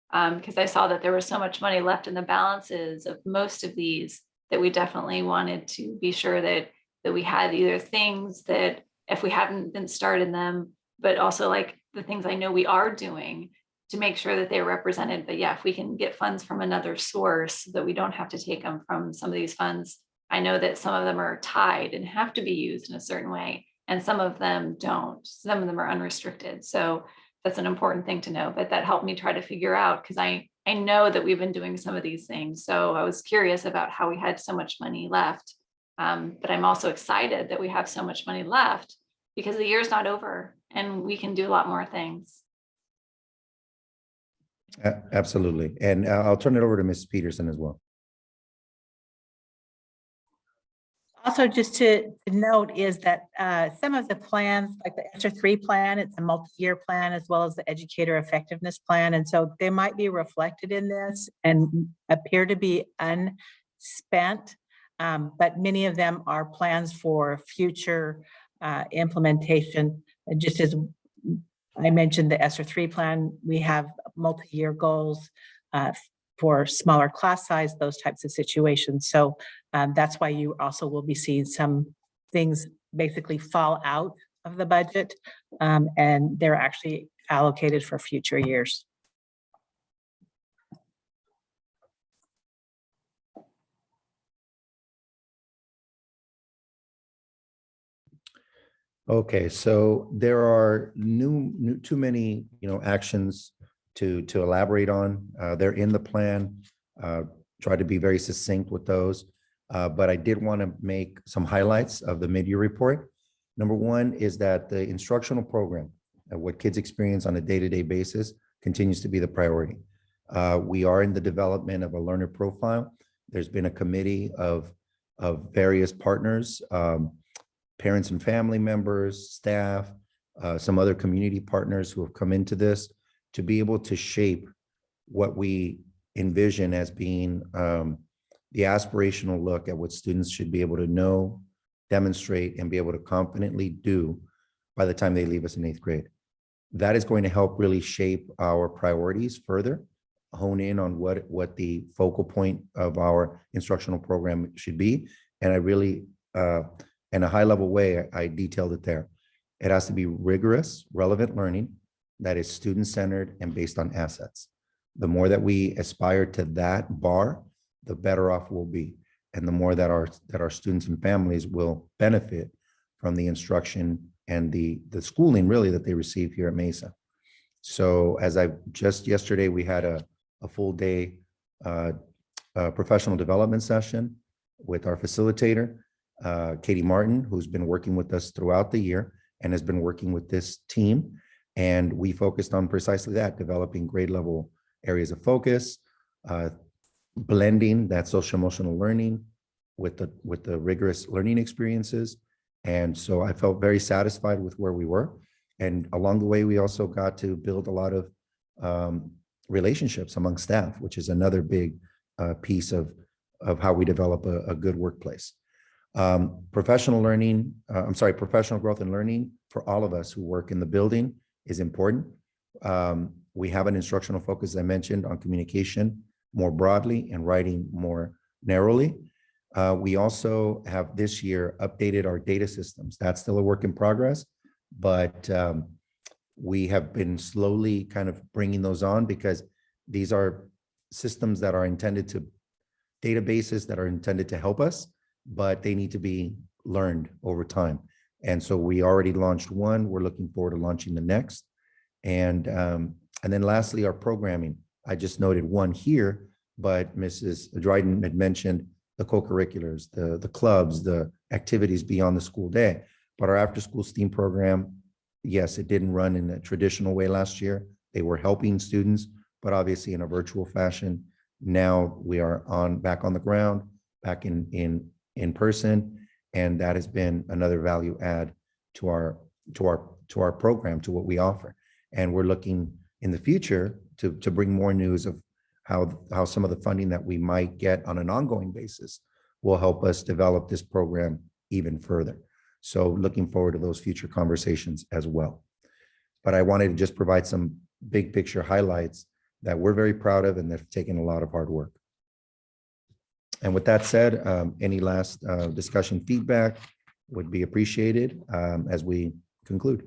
because I saw that there was so much money left in the balances of most of these, that we definitely wanted to be sure that we had either things that, if we haven't been started them, but also like the things I know we are doing, to make sure that they're represented. But yeah, if we can get funds from another source, that we don't have to take them from some of these funds. I know that some of them are tied and have to be used in a certain way, and some of them don't. Some of them are unrestricted. So that's an important thing to know, but that helped me try to figure out, because I know that we've been doing some of these things. So I was curious about how we had so much money left. But I'm also excited that we have so much money left, because the year's not over and we can do a lot more things. Absolutely. And I'll turn it over to Ms. Peterson as well. Also, just to note is that some of the plans, like the ESSER 3 plan, it's a multi-year plan as well as the educator effectiveness plan. And so they might be reflected in this and appear to be unspent. But many of them are plans for future implementation. And just as I mentioned, the ESSER 3 plan, we have multi-year goals for smaller class size, those types of situations. So that's why you also will be seeing some things basically fall out of the budget, and they're actually allocated for future years. Okay, so there are too many, actions to elaborate on. They're in the plan. Try to be very succinct with those. But I did want to make some highlights of the mid-year report. Number one is that the instructional program, what kids experience on a day-to-day basis, continues to be the priority. We are in the development of a learner profile. There's been a committee of various partners, parents and family members, staff, some other community partners who have come into this to be able to shape what we envision as being the aspirational look at what students should be able to know, demonstrate, and be able to confidently do by the time they leave us in 8th grade. That is going to help really shape our priorities further, hone in on what the focal point of our instructional program should be. And I really, in a high level way, I detailed it there. It has to be rigorous, relevant learning that is student-centered and based on assets. The more that we aspire to that bar, the better off we'll be. And the more that our students and families will benefit from the instruction and the schooling really that they receive here at Mesa. So as just yesterday, we had a full day professional development session with our facilitator, Katie Martin, who's been working with us throughout the year and has been working with this team. And we focused on precisely that, developing grade level areas of focus, blending that social emotional learning with the rigorous learning experiences. And so I felt very satisfied with where we were. And along the way, we also got to build a lot of relationships among staff, which is another big piece of how we develop a good workplace. Professional growth and learning for all of us who work in the building is important. We have an instructional focus, as I mentioned, on communication more broadly and writing more narrowly. We also have this year updated our data systems. That's still a work in progress, but we have been slowly kind of bringing those on because these are systems that are intended to, databases that are intended to help us, but they need to be learned over time. And so we already launched one. We're looking forward to launching the next. And then lastly, our programming. I just noted one here, but Mrs. Dryden had mentioned the co-curriculars, the clubs, the activities beyond the school day. But our after-school STEAM program, yes, it didn't run in a traditional way last year. They were helping students, but obviously in a virtual fashion. Now we are back on the ground, back in person, and that has been another value add to our program, to what we offer. And we're looking in the future to bring more news of how some of the funding that we might get on an ongoing basis will help us develop this program even further. So looking forward to those future conversations as well. But I wanted to just provide some big picture highlights that we're very proud of and that have taken a lot of hard work. And with that said, any last discussion feedback would be appreciated as we conclude.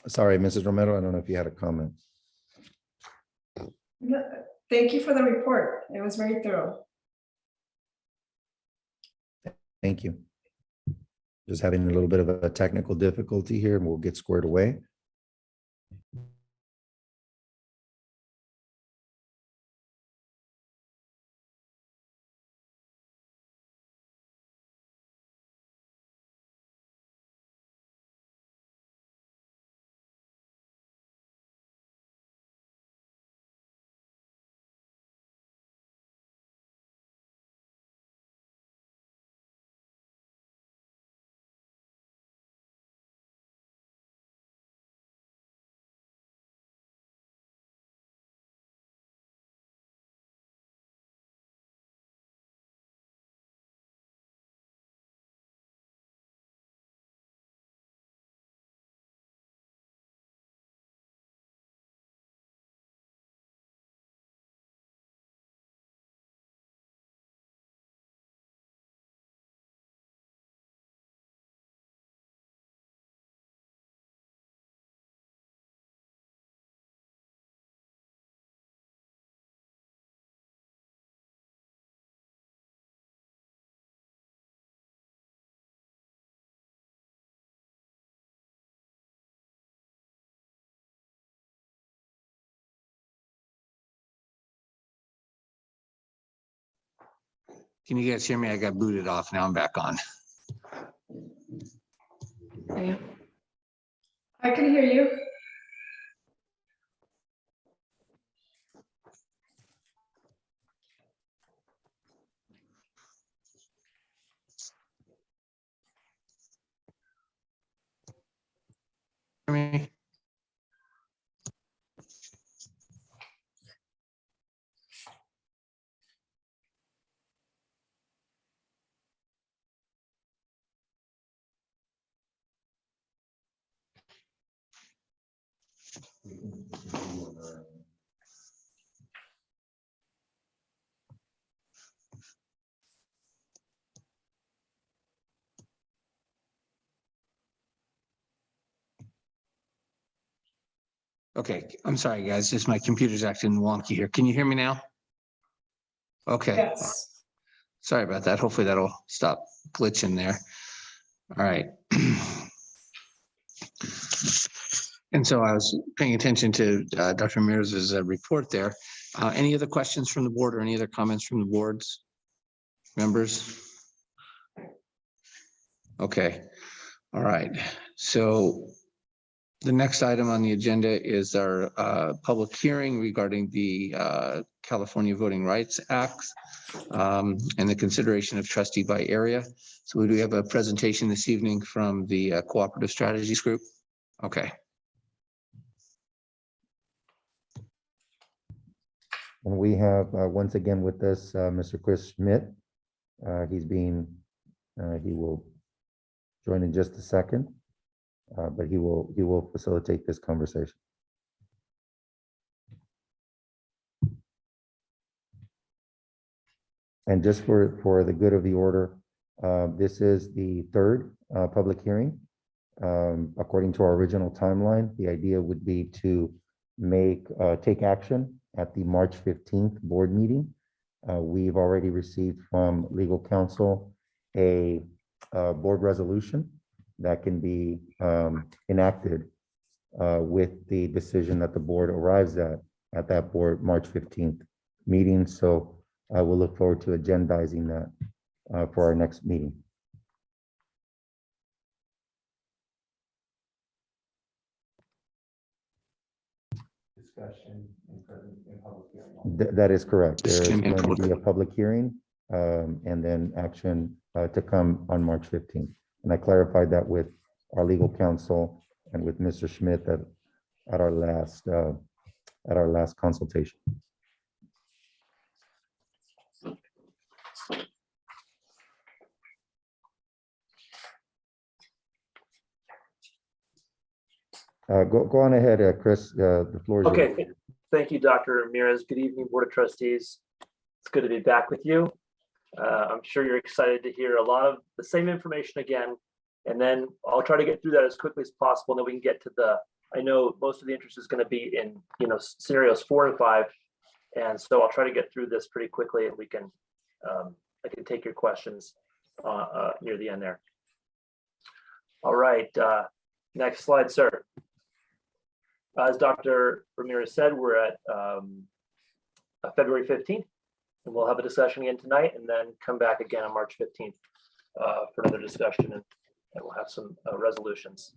Sorry, Mrs. Romero, I don't know if you had a comment. No, thank you for the report. It was very thorough. Thank you. Just having a little bit of a technical difficulty here and we'll get squared away. Can you guys hear me? I got booted off. Now I'm back on. I can hear you. Hear me? Okay, I'm sorry, guys. Just my computer's acting wonky here. Can you hear me now? Okay. Yes. Sorry about that. Hopefully that'll stop glitching there. All right. And so I was paying attention to Dr. Ramirez's report there. Any other questions from the board or any other comments from the board's members? Okay. All right. So the next item on the agenda is our public hearing regarding the California Voting Rights Act and the consideration of trustee by area. So we do have a presentation this evening from the Cooperative Strategies Group. Okay. And we have, once again with us, Mr. Chris Schmidt. He will join in just a second, but he will facilitate this conversation. And just for the good of the order, this is the third public hearing. According to our original timeline, the idea would be to take action at the March 15th board meeting. We've already received from legal counsel a board resolution that can be enacted with the decision that the board arrives at that board March 15th meeting. So I will look forward to agendizing that for our next meeting. Discussion in public hearing. That is correct. There is Discussion in going to be a public- public hearing and then action to come on March 15th. And I clarified that with our legal counsel and with Mr. Schmidt at our last consultation. Go on ahead, Chris. The floor is yours. Okay, thank you, Dr. Ramirez. Good evening, Board of Trustees. It's good to be back with you. I'm sure you're excited to hear a lot of the same information again, and then I'll try to get through that as quickly as possible, and then we can get to the I know most of the interest is going to be in, scenarios 4 and 5. And so I'll try to get through this pretty quickly and we can, I can take your questions near the end there. All right, next slide, sir. As Dr. Ramirez said, we're at February 15th, and we'll have a discussion again tonight and then come back again on March 15th for another discussion, and we'll have some resolutions.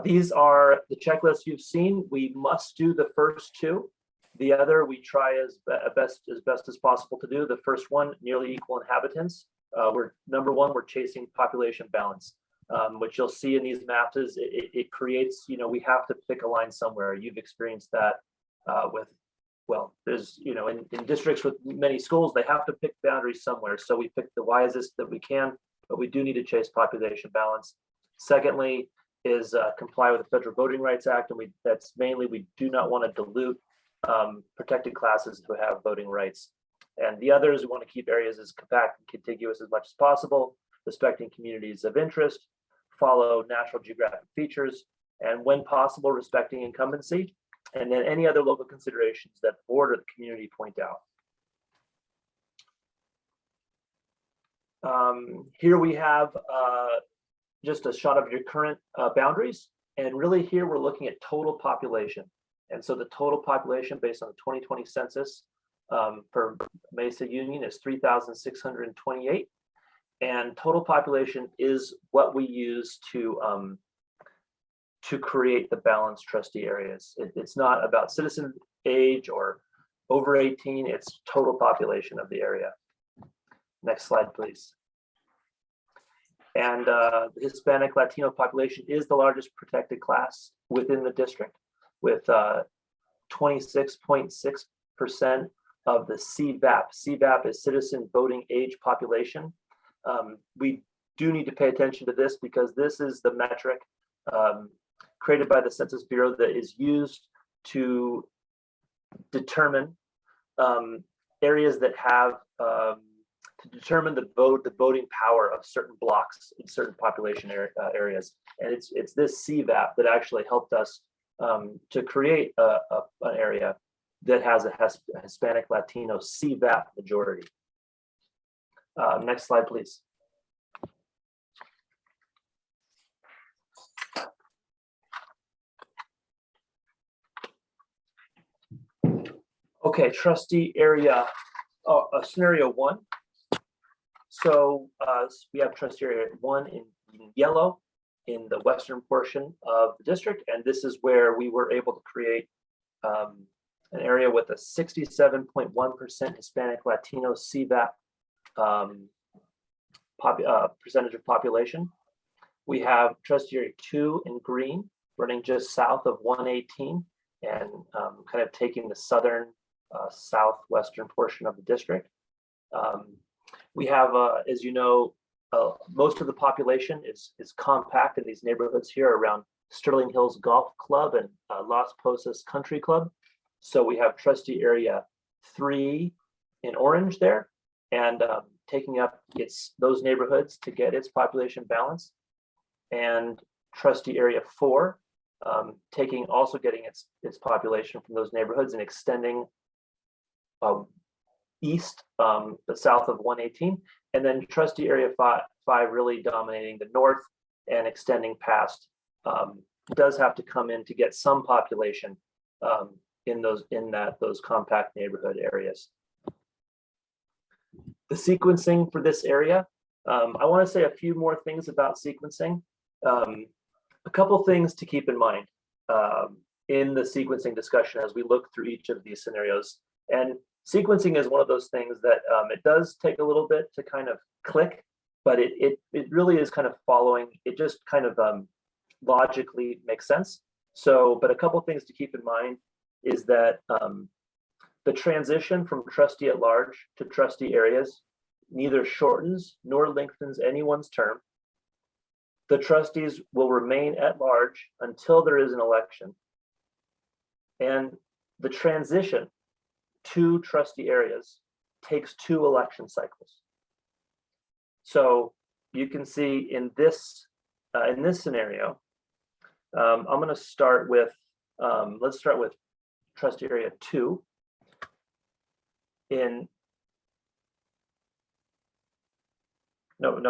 These are the checklists you've seen. We must do the first two. The other we try as best as possible to do. The first one, nearly equal inhabitants. We're number one, we're chasing population balance. What you'll see in these maps is it creates, we have to pick a line somewhere. You've experienced that there's, in districts with many schools, they have to pick boundaries somewhere. So we pick the wisest that we can, but we do need to chase population balance. Secondly, is comply with the Federal Voting Rights Act, and that's mainly we do not want to dilute protected classes who have voting rights. And the others, we want to keep areas as compact and contiguous as much as possible, respecting communities of interest, follow natural geographic features, and when possible, respecting incumbency, and then any other local considerations that the board or the community point out. Here we have just a shot of your current boundaries. And really here, we're looking at total population. And so the total population based on the 2020 census for Mesa Union is 3,628. And total population is what we use to create the balanced trustee areas. It's not about citizen age or over 18, it's total population of the area. Next slide, please. And the Hispanic Latino population is the largest protected class within the district, with 26.6% of the CVAP. CVAP is citizen voting age population. We do need to pay attention to this because this is the metric created by the Census Bureau that is used to determine areas that have to determine the voting power of certain blocks in certain population areas. And it's this CVAP that actually helped us to create an area that has a Hispanic Latino CVAP majority. Next slide, please. Okay, trustee area, scenario 1. So we have trustee area 1 in yellow in the western portion of the district, and this is where we were able to create an area with a 67.1% Hispanic Latino CVAP percentage of population. We have trustee area 2 in green, running just south of 118 and kind of taking the southern southwestern portion of the district. We have, as you know, most of the population is compact in these neighborhoods here around Sterling Hills Golf Club and Las Posas Country Club. So we have trustee area 3 in orange there, and taking up those neighborhoods to get its population balance. And trustee area 4, getting its population from those neighborhoods and extending east, but south of 118, and then trustee area 5 really dominating the north and extending past. Does have to come in to get some population in those compact neighborhood areas. The sequencing for this area, I want to say a few more things about sequencing. A couple things to keep in mind in the sequencing discussion as we look through each of these scenarios. And sequencing is one of those things that it does take a little bit to kind of click, but it really is kind of following, it just kind of logically makes sense. So, but a couple of things to keep in mind is that the transition from trustee at large to trustee areas neither shortens nor lengthens anyone's term. The trustees will remain at large until there is an election. And the transition to trustee areas takes 2 election cycles. So you can see in this in this scenario, I'm going to start with, let's start with trustee area 2.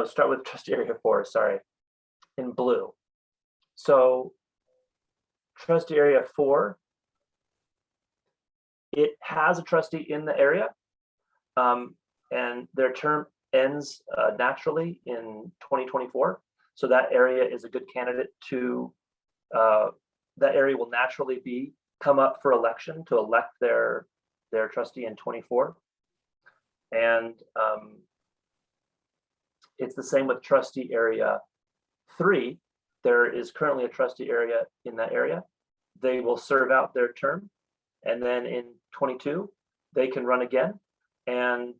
Start with trustee area 4, sorry, in blue. So trustee area 4, it has a trustee in the area, and their term ends naturally in 2024. So that area is a good candidate to, that area will naturally come up for election to elect their trustee in 24. And it's the same with trustee area 3. There is currently a trustee area in that area. They will serve out their term, and then in 22 they can run again, and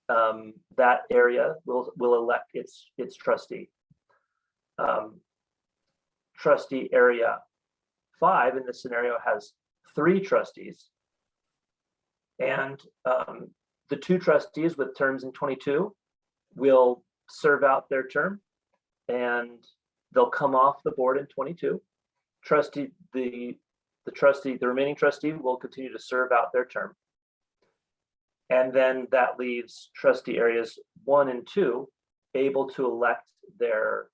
that area will elect its trustee. Trustee area 5 in this scenario has 3 trustees, and the 2 trustees with terms in 22 will serve out their term, and they'll come off the board in 22. The remaining trustee will continue to serve out their term. And then that leaves trustee areas 1 and 2 able to elect their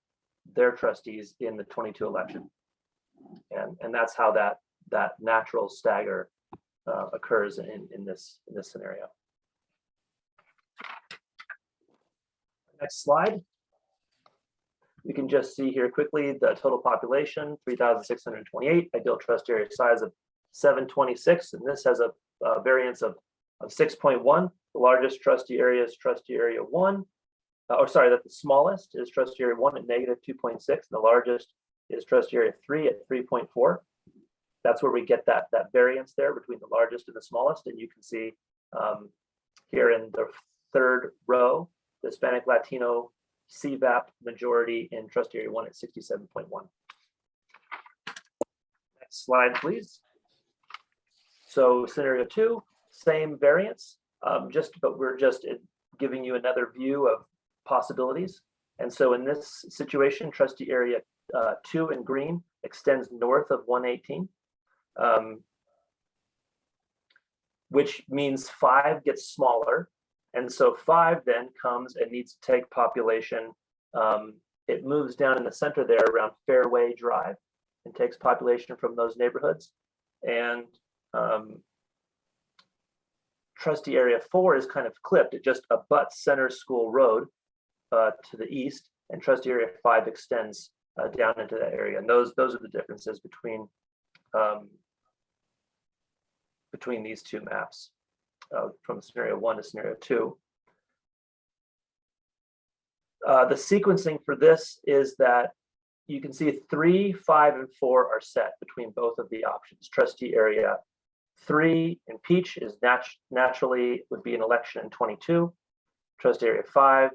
trustees in the 22 election. And that's how that natural stagger occurs in this scenario. Next slide. You can just see here quickly the total population, 3,628, ideal trustee area size of 726, and this has a variance of 6.1. The largest trustee area is trustee area 1, the smallest is trustee area 1 at -2.6, and the largest is trustee area 3 at 3.4. That's where we get that variance there between the largest and the smallest, and you can see here in the 3rd row, the Hispanic Latino CVAP majority in trustee area 1 at 67.1. Next slide, please. So scenario 2, same variance, but we're just giving you another view of possibilities. And so in this situation, trustee area 2 in green extends north of 118, which means 5 gets smaller. And so 5 then comes and needs to take population. It moves down in the center there around Fairway Drive and takes population from those neighborhoods. And trustee area 4 is kind of clipped. It just abuts Center School Road to the east, and trustee area 5 extends down into that area. And those are the differences between these 2 maps. From scenario 1 to scenario 2. The sequencing for this is that you can see 3, 5, and 4 are set between both of the options. Trustee area 3 in peach is naturally would be an election in 22. Trustee area 5,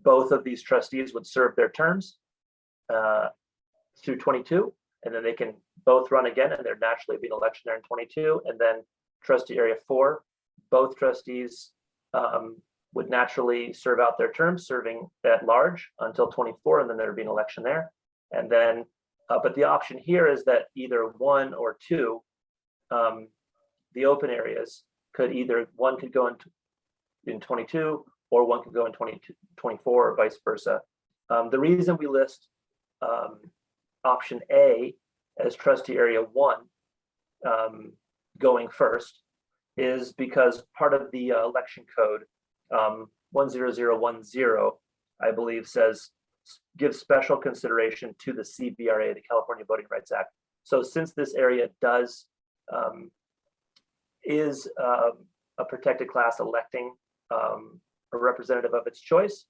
both of these trustees would serve their terms through 22, and then they can both run again, and they're naturally being election there in 22. And then trustee area 4, both trustees would naturally serve out their terms, serving at large until 24, and then there'd be an election there. And then, but the option here is that either 1 or 2, the open areas could one could go in 22, or one could go in 24, or vice versa. The reason we list option A as trustee area 1 going first is because part of the election code 10010, I believe, says give special consideration to the CVRA, the California Voting Rights Act. So since this area is a protected class electing a representative of its choice,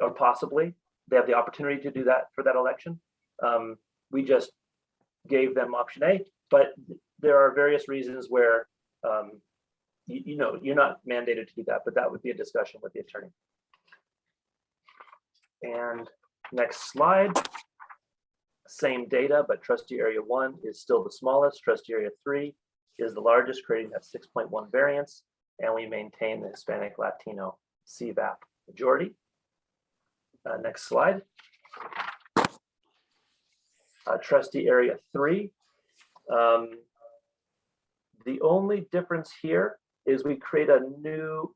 or possibly they have the opportunity to do that for that election, we just gave them option A, but there are various reasons where you're not mandated to do that, but that would be a discussion with the attorney. And next slide, same data, but trustee area 1 is still the smallest. Trustee area 3 is the largest, creating that 6.1 variance, and we maintain the Hispanic Latino CVAP majority. Next slide. Trustee area 3. The only difference here is we create a new,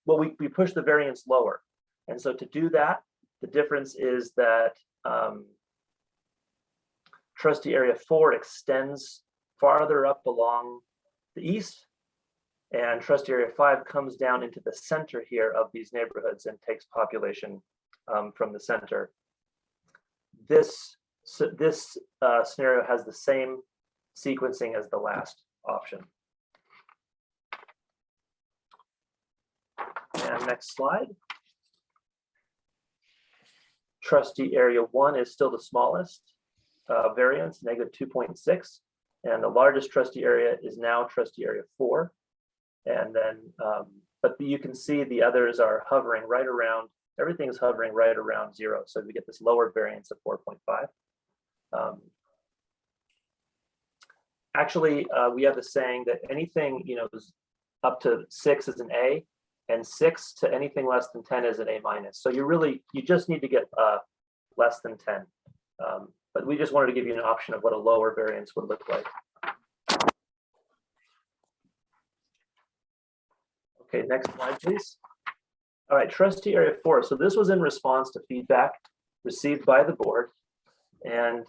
we push the variance lower. And so to do that, the difference is that trustee area 4 extends farther up along the east, and trustee area 5 comes down into the center here of these neighborhoods and takes population from the center. This scenario has the same sequencing as the last option. And next slide. Trustee area 1 is still the smallest variance, -2.6. And the largest trustee area is now trustee area 4. And then, but you can see the others are hovering right around, everything is hovering right around 0. So we get this lower variance of 4.5. Actually, we have the saying that anything, is up to 6 is an A, and 6 to anything less than 10 is an A minus. So you just need to get less than 10. But we just wanted to give you an option of what a lower variance would look like. Okay, next slide, please. All right, trustee area 4. So this was in response to feedback received by the board. And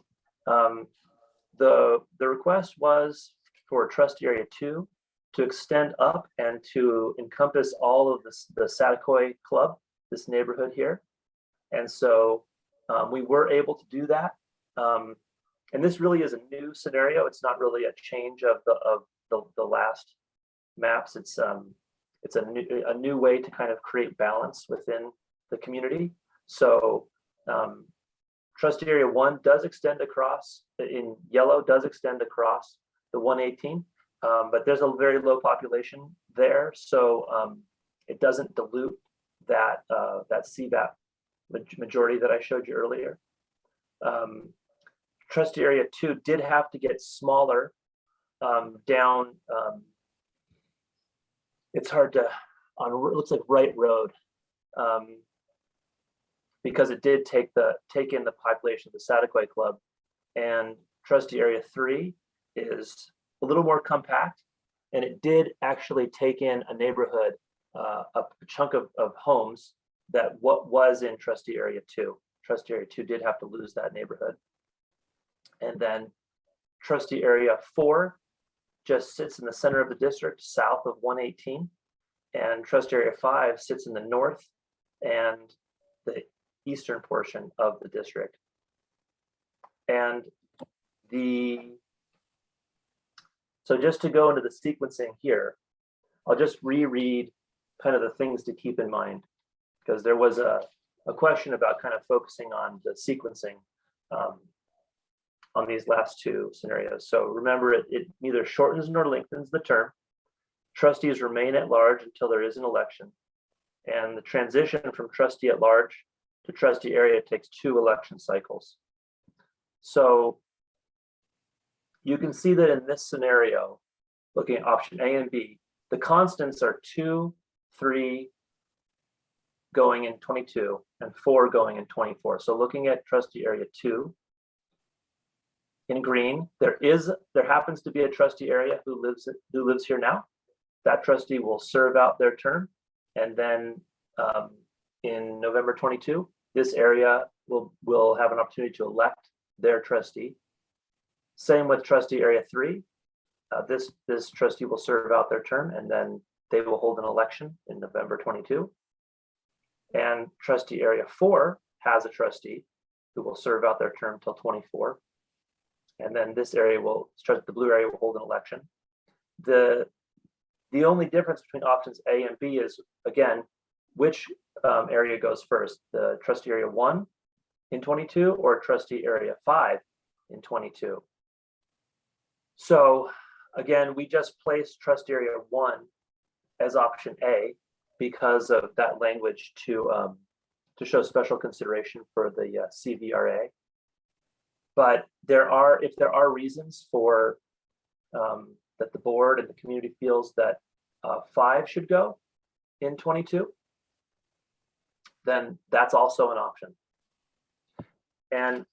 the request was for trustee area 2 to extend up and to encompass all of the Saticoy Club, this neighborhood here. And so we were able to do that. And this really is a new scenario. It's not really a change of the last maps. It's a new way to kind of create balance within the community. So trustee area 1 does extend across, in yellow, does extend across the 118, but there's a very low population there. So it doesn't dilute that CVAP majority that I showed you earlier. Trustee area 2 did have to get smaller down. It's hard to, it looks like Wright Road, because it did take in the population of the Saticoy Club. And trustee area 3 is a little more compact, and it did actually take in a neighborhood, a chunk of homes that what was in trustee area 2. Trustee area 2 did have to lose that neighborhood. And then trustee area 4 just sits in the center of the district, south of 118. And trustee area 5 sits in the north and the eastern portion of the district. And so just to go into the sequencing here, I'll just reread kind of the things to keep in mind, because there was a question about kind of focusing on the sequencing on these last 2 scenarios. So remember, it neither shortens nor lengthens the term. Trustees remain at large until there is an election. And the transition from trustee at large to trustee area takes 2 election cycles. So you can see that in this scenario, looking at option A and B, the constants are 2, 3 going in 22 and 4 going in 24. So looking at trustee area 2, in green, there happens to be a trustee area who lives here now. That trustee will serve out their term, and then in November 22, this area will have an opportunity to elect their trustee. Same with trustee area 3. This trustee will serve out their term, and then they will hold an election in November 22. And trustee area 4 has a trustee who will serve out their term till 24. And then this area the blue area will hold an election. The only difference between options A and B is, again, which area goes first, the trustee area 1 in 22 or trustee area 5 in 22. So again, we just placed trustee area 1 as option A because of that language to show special consideration for the CVRA. But if there are reasons for that the board and the community feels that 5 should go in 22, then that's also an option. And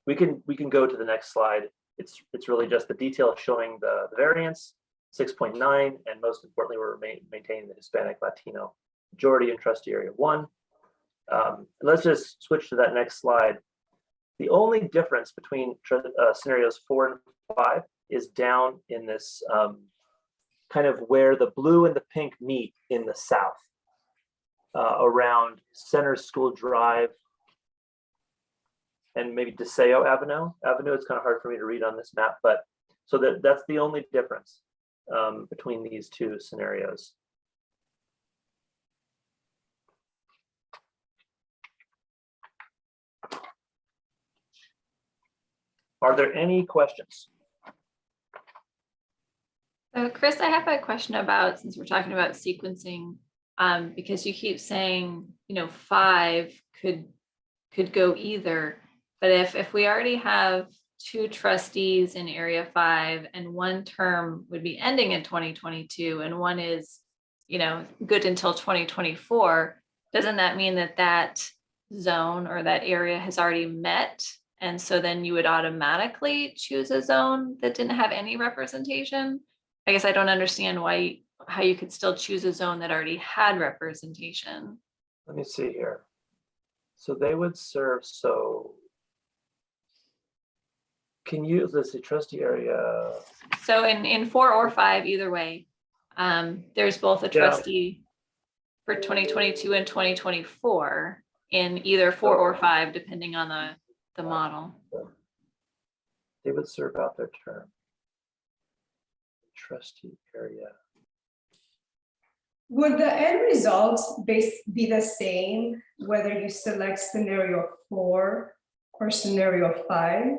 we can go to the next slide. It's really just the detail showing the variance, 6.9, and most importantly, we're maintaining the Hispanic Latino majority in trustee area 1. Let's just switch to that next slide. The only difference between scenarios 4 and 5 is down in this kind of where the blue and the pink meet in the south, around Center School Drive and maybe Deseo Avenue. It's kind of hard for me to read on this map, but so that's the only difference between these two scenarios. Are there any questions? So Chris, I have a question about, since we're talking about sequencing, because you keep saying, 5 could go either, but if we already have 2 trustees in area 5 and 1 term would be ending in 2022 and 1 is, good until 2024, doesn't that mean that zone or that area has already met? And so then you would automatically choose a zone that didn't have any representation? I guess I don't understand how you could still choose a zone that already had representation. Let me see here. So they would serve, so can you, let's see, trustee area. So in 4 or 5, either way, there's both a trustee for 2022 and 2024 in either 4 or 5, depending on the model. They would serve out their term. Trustee area. Would the end result be the same whether you select scenario 4 or scenario 5?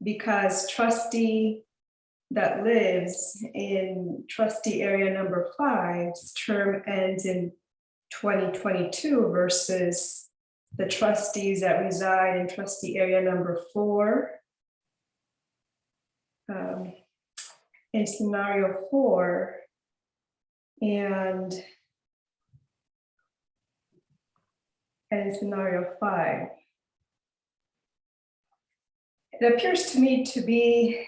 Because trustee that lives in trustee area number 5's term ends in 2022 versus the trustees that reside in trustee area number 4. In scenario 4 and scenario 5. It appears to me to be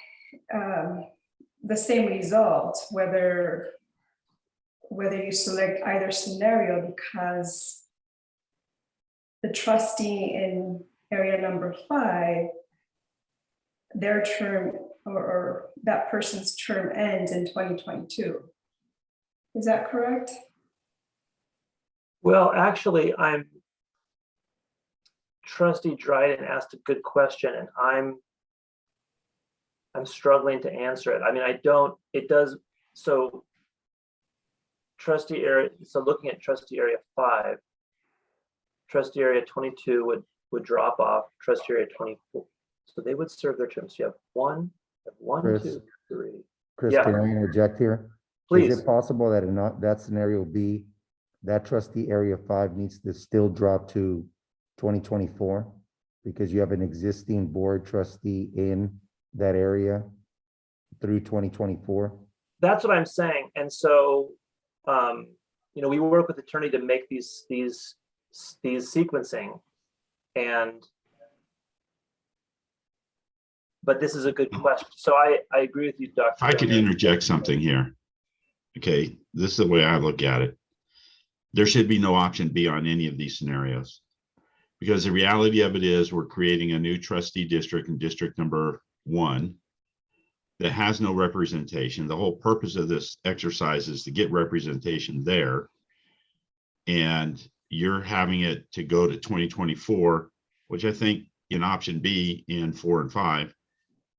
the same result, whether you select either scenario, because the trustee in area number 5, their term or that person's term ends in 2022. Is that correct? Well, actually, Trustee Dryden asked a good question, and I'm struggling to answer it. I mean, it does, so trustee area, so looking at trustee area 5, trustee area 22 would drop off, trustee area 24. So they would serve their terms. You have one, Chris. 2, 3. Chris, Yeah. can I interject here? Please. Is it possible that in that scenario B, that trustee area 5 needs to still drop to 2024? Because you have an existing board trustee in that area through 2024? That's what I'm saying. And so, we work with attorney to make these sequencing, but this is a good question. So I agree with you, Dr. If I could interject something here. Okay, this is the way I look at it. There should be no option B on any of these scenarios. Because the reality of it is we're creating a new trustee district in district number 1 that has no representation. The whole purpose of this exercise is to get representation there. And you're having it to go to 2024, which I think in option B in 4 and 5,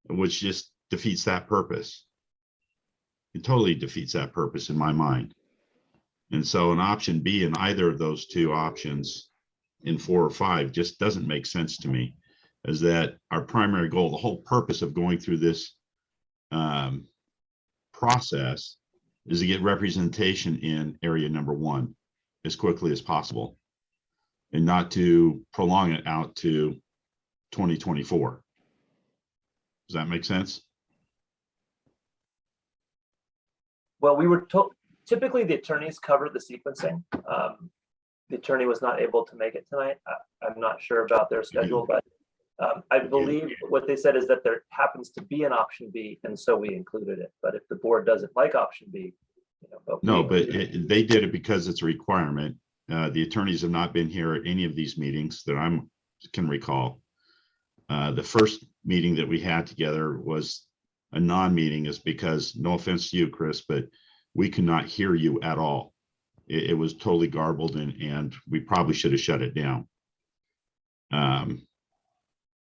which just defeats that purpose. It totally defeats that purpose in my mind. And so an option B in either of those 2 options in 4 or 5 just doesn't make sense to me, is that our primary goal, the whole purpose of going through this process is to get representation in area number 1 as quickly as possible and not to prolong it out to 2024. Does that make sense? Well, we were told, typically the attorneys cover the sequencing. the attorney was not able to make it tonight. I'm not sure about their schedule, but I believe what they said is that there happens to be an option B, and so we included it. But if the board doesn't like option B, No, but they did it because it's a requirement. The attorneys have not been here at any of these meetings that I can recall. The first meeting that we had together was a non-meeting, is because, no offense to you, Chris, but we could not hear you at all. It was totally garbled, and we probably should have shut it down.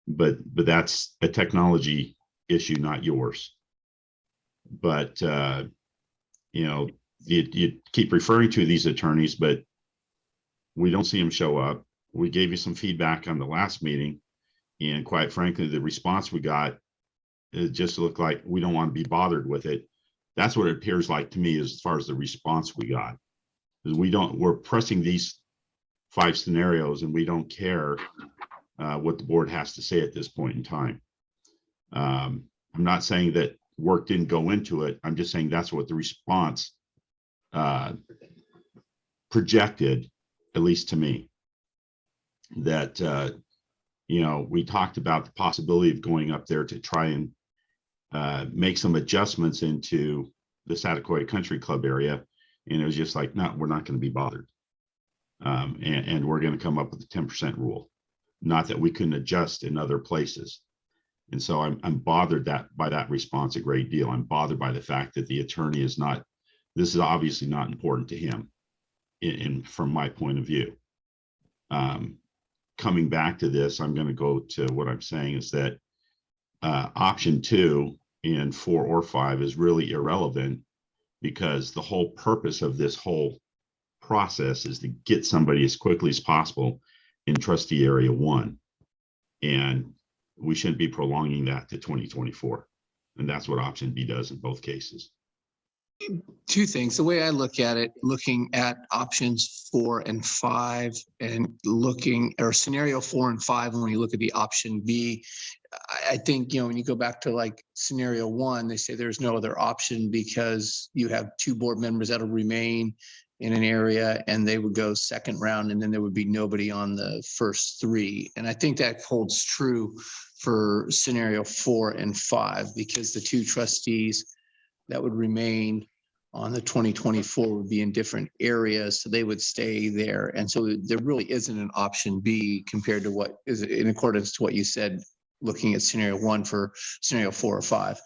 But that's a technology issue, not yours. But you keep referring to these attorneys, but we don't see them show up. We gave you some feedback on the last meeting, and quite frankly, the response we got, it just looked like we don't want to be bothered with it. That's what it appears like to me, as far as the response we got. Because we're pressing these 5 scenarios, and we don't care what the board has to say at this point in time. I'm not saying that work didn't go into it. I'm just saying that's what the response projected, at least to me. That we talked about the possibility of going up there to try and make some adjustments into the Satakoy Country Club area, and it was just like, no, we're not going to be bothered, and we're going to come up with the 10% rule. Not that we couldn't adjust in other places. And so I'm bothered by that response a great deal. I'm bothered by the fact that the attorney is not, this is obviously not important to him from my point of view. Coming back to this, I'm going to go to what I'm saying is that option 2 in 4 or 5 is really irrelevant, because the whole purpose of this whole process is to get somebody as quickly as possible in trustee area 1. And we shouldn't be prolonging that to 2024. And that's what option B does in both cases. 2 things. The way I look at it, looking at options 4 and 5, and or scenario 4 and 5, when you look at the option B, I think, when you go back to like scenario 1, they say there's no other option because you have 2 board members that'll remain in an area, and they would go second round, and then there would be nobody on the first 3. And I think that holds true for scenario 4 and 5, because the 2 trustees that would remain on the 2024 would be in different areas, so they would stay there. And so there really isn't an option B compared to what is in accordance to what you said, looking at scenario 1 for scenario 4 or 5.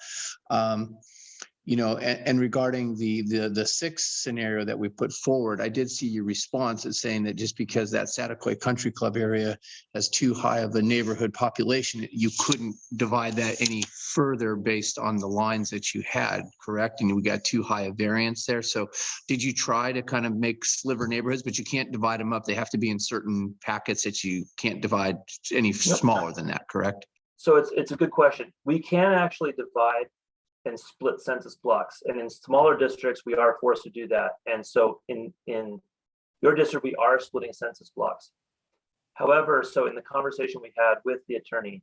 And regarding the 6th scenario that we put forward, I did see your response as saying that just because that Satakoy Country Club area has too high of a neighborhood population, you couldn't divide that any further based on the lines that you had, correct? And we got too high a variance there. So did you try to kind of make sliver neighborhoods, but you can't divide them up? They have to be in certain packets that you can't divide any smaller than that, correct? So it's a good question. We can actually divide and split census blocks, and in smaller districts we are forced to do that. And so in your district we are splitting census blocks. However, so in the conversation we had with the attorney,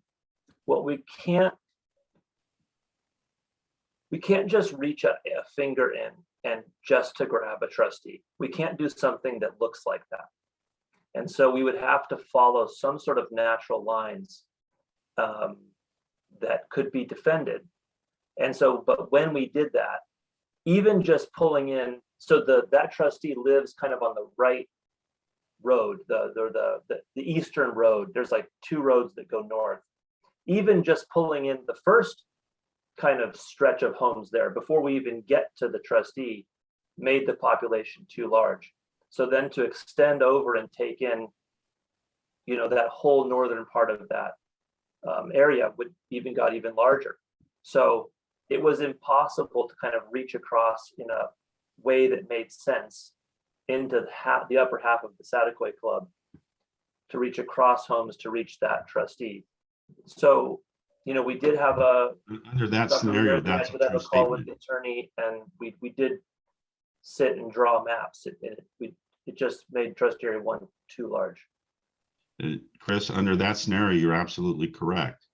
what we can't just reach a finger in and just to grab a trustee. We can't do something that looks like that. And so we would have to follow some sort of natural lines that could be defended. And so, but when we did that, even just pulling in, so that trustee lives kind of on the right road, the eastern road. There's like 2 roads that go north. Even just pulling in the first kind of stretch of homes there before we even get to the trustee made the population too large. So then to extend over and take in, that whole northern part of that area got even larger. So it was impossible to kind of reach across in a way that made sense into the upper half of the Satakoy Club to reach across homes to reach that trustee. So, we did have under that scenario, that's a true call with statement. the attorney, and we did sit and draw maps. It just made trustee area 1 too large. Chris, under that scenario, you're absolutely correct.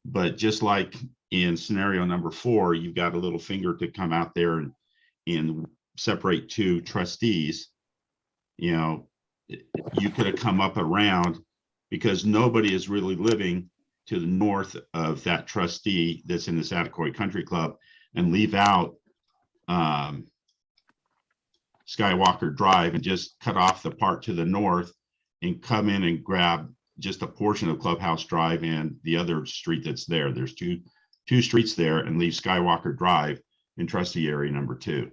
But just like in scenario number 4, you've got a little finger to come out there and separate 2 trustees. you could have come up around, because nobody is really living to the north of that trustee that's in this Adequate Country Club, and leave out Skywalker Drive and just cut off the part to the north and come in and grab just a portion of Clubhouse Drive and the other street that's there. There's two streets there, and leave Skywalker Drive in trustee area number 2.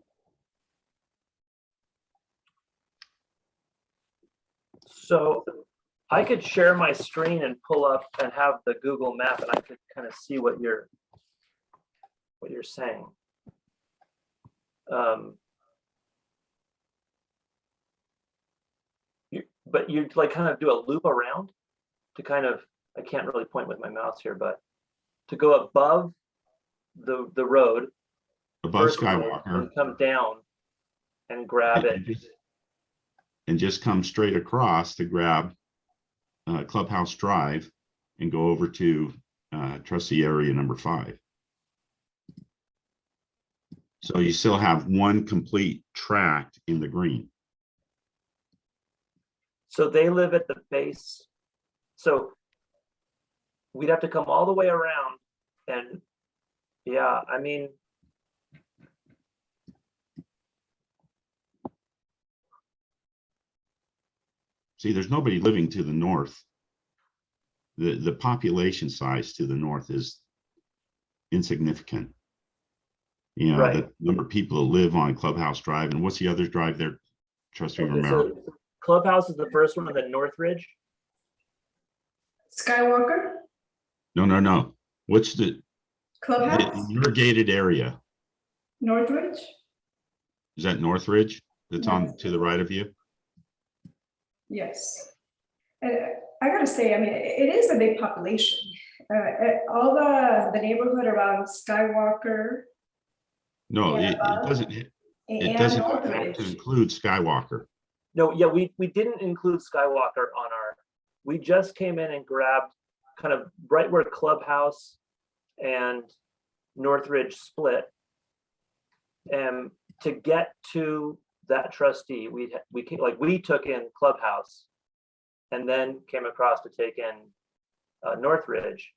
So I could share my screen and pull up and have the Google map, and I could kind of see what you're saying. But you like kind of do a loop around to kind of, I can't really point with my mouse here, but to go above the road, Above first road, Skywalker, and come down and grab it. and just come straight across to grab Clubhouse Drive and go over to trustee area number 5. So you still have one complete tract in the green. So they live at the base. So we'd have to come all the way around, and yeah, I mean, See, there's nobody living to the north. The population size to the north is insignificant. You know, Right. the number of people that live on Clubhouse Drive, and what's the other drive there? Trustee okay, Romero. so Clubhouse is the first one, and then Northridge. Skywalker, No. What's the Clubhouse, irrigated area? Northridge. Is that Northridge that's on Yes. to the right of you? Yes. I gotta say, I mean, it is a big population. All the neighborhood around Skywalker No, Yeah, it doesn't. It and doesn't have Northridge. to include Skywalker. No, yeah, we didn't include Skywalker on our, we just came in and grabbed kind of right where Clubhouse and Northridge split. And to get to that trustee, we took in Clubhouse and then came across to take in Northridge.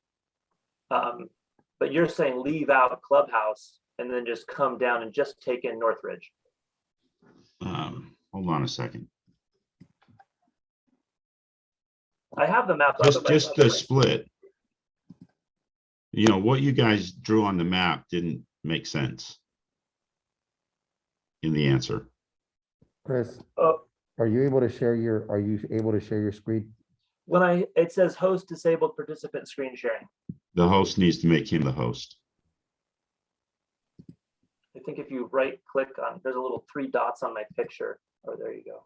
But you're saying leave out Clubhouse and then just come down and just take in Northridge. Hold on a second. I have the map. Just the split. You know, what you guys drew on the map didn't make sense in the answer. Chris, Oh, are you able to share your screen? when it says host disabled participant screen sharing. The host needs to make him the host. I think if you right click on, there's a little 3 dots on my picture. Oh, there you go.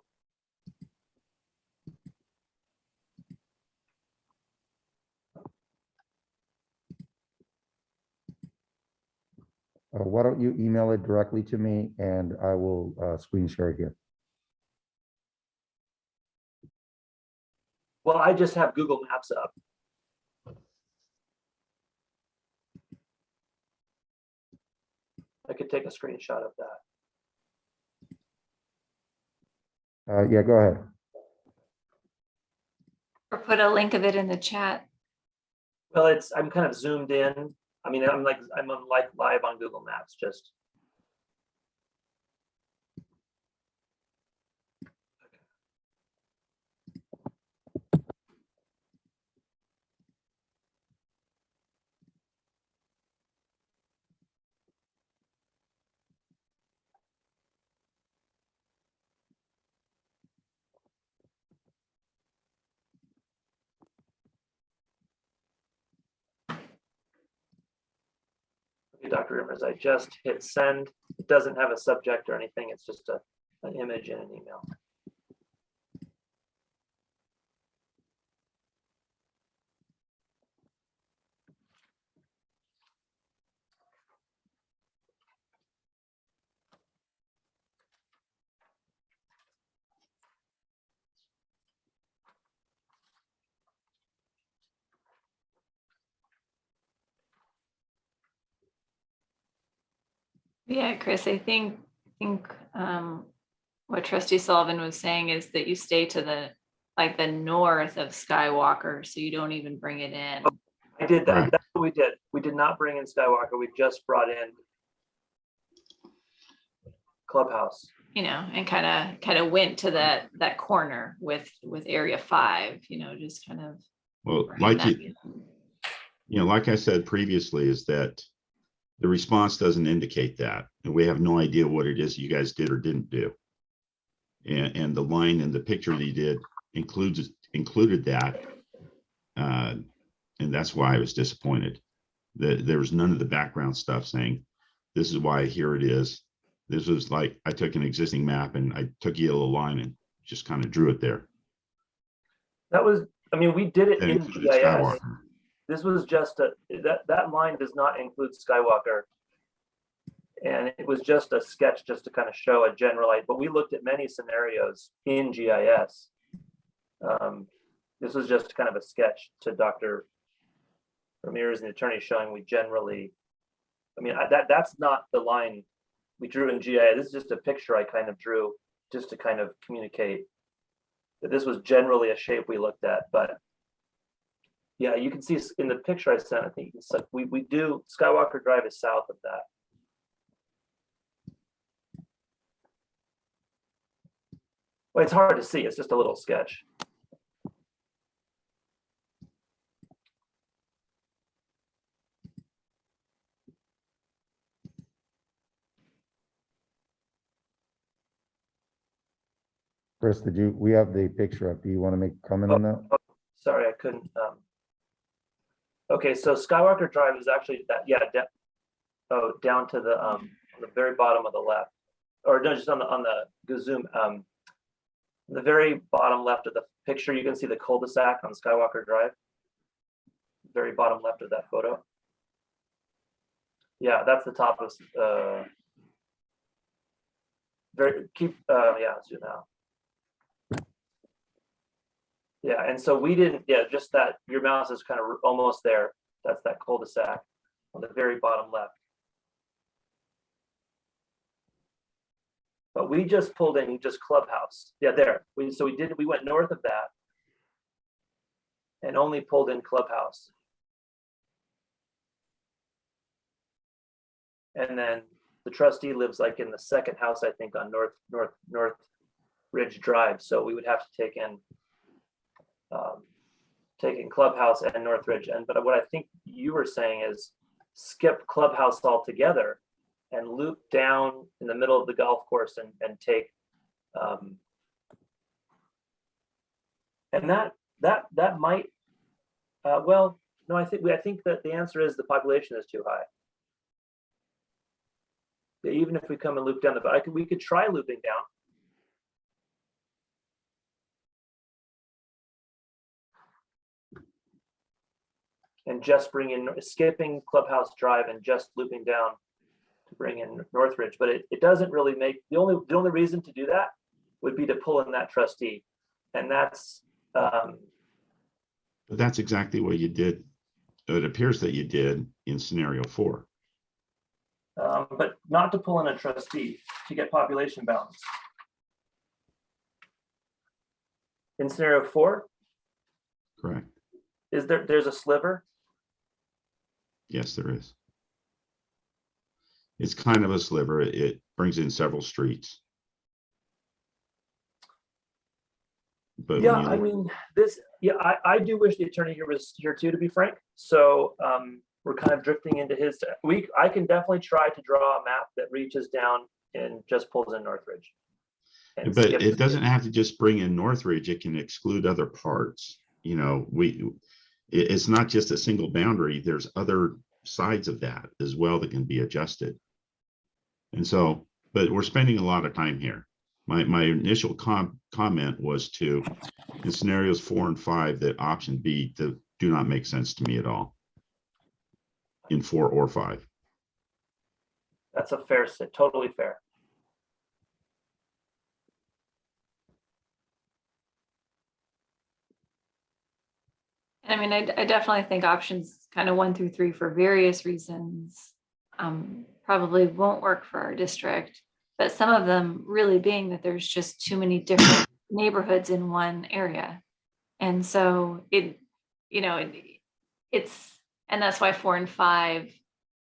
Why don't you email it directly to me and I will screen share it here. Well, I just have Google Maps up. I could take a screenshot of that. Yeah, go ahead. Or put a link of it in the chat. Well, I'm kind of zoomed in. I mean, I'm on live on Google Maps, just. Okay, Dr. Rimmers, I just hit send. It doesn't have a subject or anything. It's just an image in an email. Yeah, Chris, I think what trustee Sullivan was saying is that you stay to the, like the north of Skywalker, so you don't even bring it in, I did that. Correct. That's what we did. We did not bring in Skywalker. We just brought in Clubhouse. you know, and kind of went to that corner with Area 5, you know, just kind of. Well, bring like that you, in. like I said previously, is that the response doesn't indicate that. And we have no idea what it is you guys did or didn't do. And the line in the picture that you did included that. And that's why I was disappointed that there was none of the background stuff saying, this is why here it is. This was like, I took an existing map and I took a yellow line and just kind of drew it there. That was, I mean, we did it That in included GIS. Skywalker. This was just that line does not include Skywalker. And it was just a sketch just to kind of show a general, but we looked at many scenarios in GIS. This was just kind of a sketch to Dr. Ramirez and the attorney showing we generally, I mean, that's not the line we drew in GIS. This is just a picture I kind of drew just to kind of communicate that this was generally a shape we looked at, but yeah, you can see in the picture I sent, I think we do, Skywalker Drive is south of that. Well, it's hard to see, it's just a little sketch. Chris, we have the picture up. Do you want to make a comment on that? Sorry, I couldn't. Okay, so Skywalker Drive is actually that, yeah, down to the very bottom of the left, or no, just on the zoom. The very bottom left of the picture, you can see the cul-de-sac on Skywalker Drive. Very bottom left of that photo. Yeah, that's the top of. Yeah, let's do now. Yeah, and so we didn't, yeah, just that your mouse is kind of almost there. That's that cul-de-sac on the very bottom left. But we just pulled in just Clubhouse. Yeah, there. We went north of that and only pulled in Clubhouse. And then the trustee lives like in the second house, I think, on North Ridge Drive. So we would have to take in Clubhouse and North Ridge. But what I think you were saying is skip Clubhouse altogether and loop down in the middle of the golf course and take and that might well, no, I think that the answer is the population is too high. Even if we come and loop down we could try looping down. And just skipping Clubhouse Drive and just looping down to bring in Northridge, but it doesn't really make, the only reason to do that would be to pull in that trustee. And that's But that's exactly what you did. It appears that you did in scenario 4. but not to pull in a trustee to get population balance. In scenario 4, Correct. there's a sliver? Yes, there is. It's kind of a sliver. It brings in several streets. But Yeah, I mean, I do wish the attorney here was here too, to be frank. So we're kind of drifting into his, I can definitely try to draw a map that reaches down and just pulls in Northridge. But it doesn't have to just bring in Northridge. It can exclude other parts. You know, it's not just a single boundary. There's other sides of that as well that can be adjusted. And so, but we're spending a lot of time here. My initial comment was to, in scenarios 4 and 5, that option B do not make sense to me at all in 4 or 5. That's a fair, totally fair. I mean, I definitely think options kind of 1 through 3 for various reasons probably won't work for our district. but some of them really being that there's just too many different neighborhoods in one area. And so it's, and that's why 4 and 5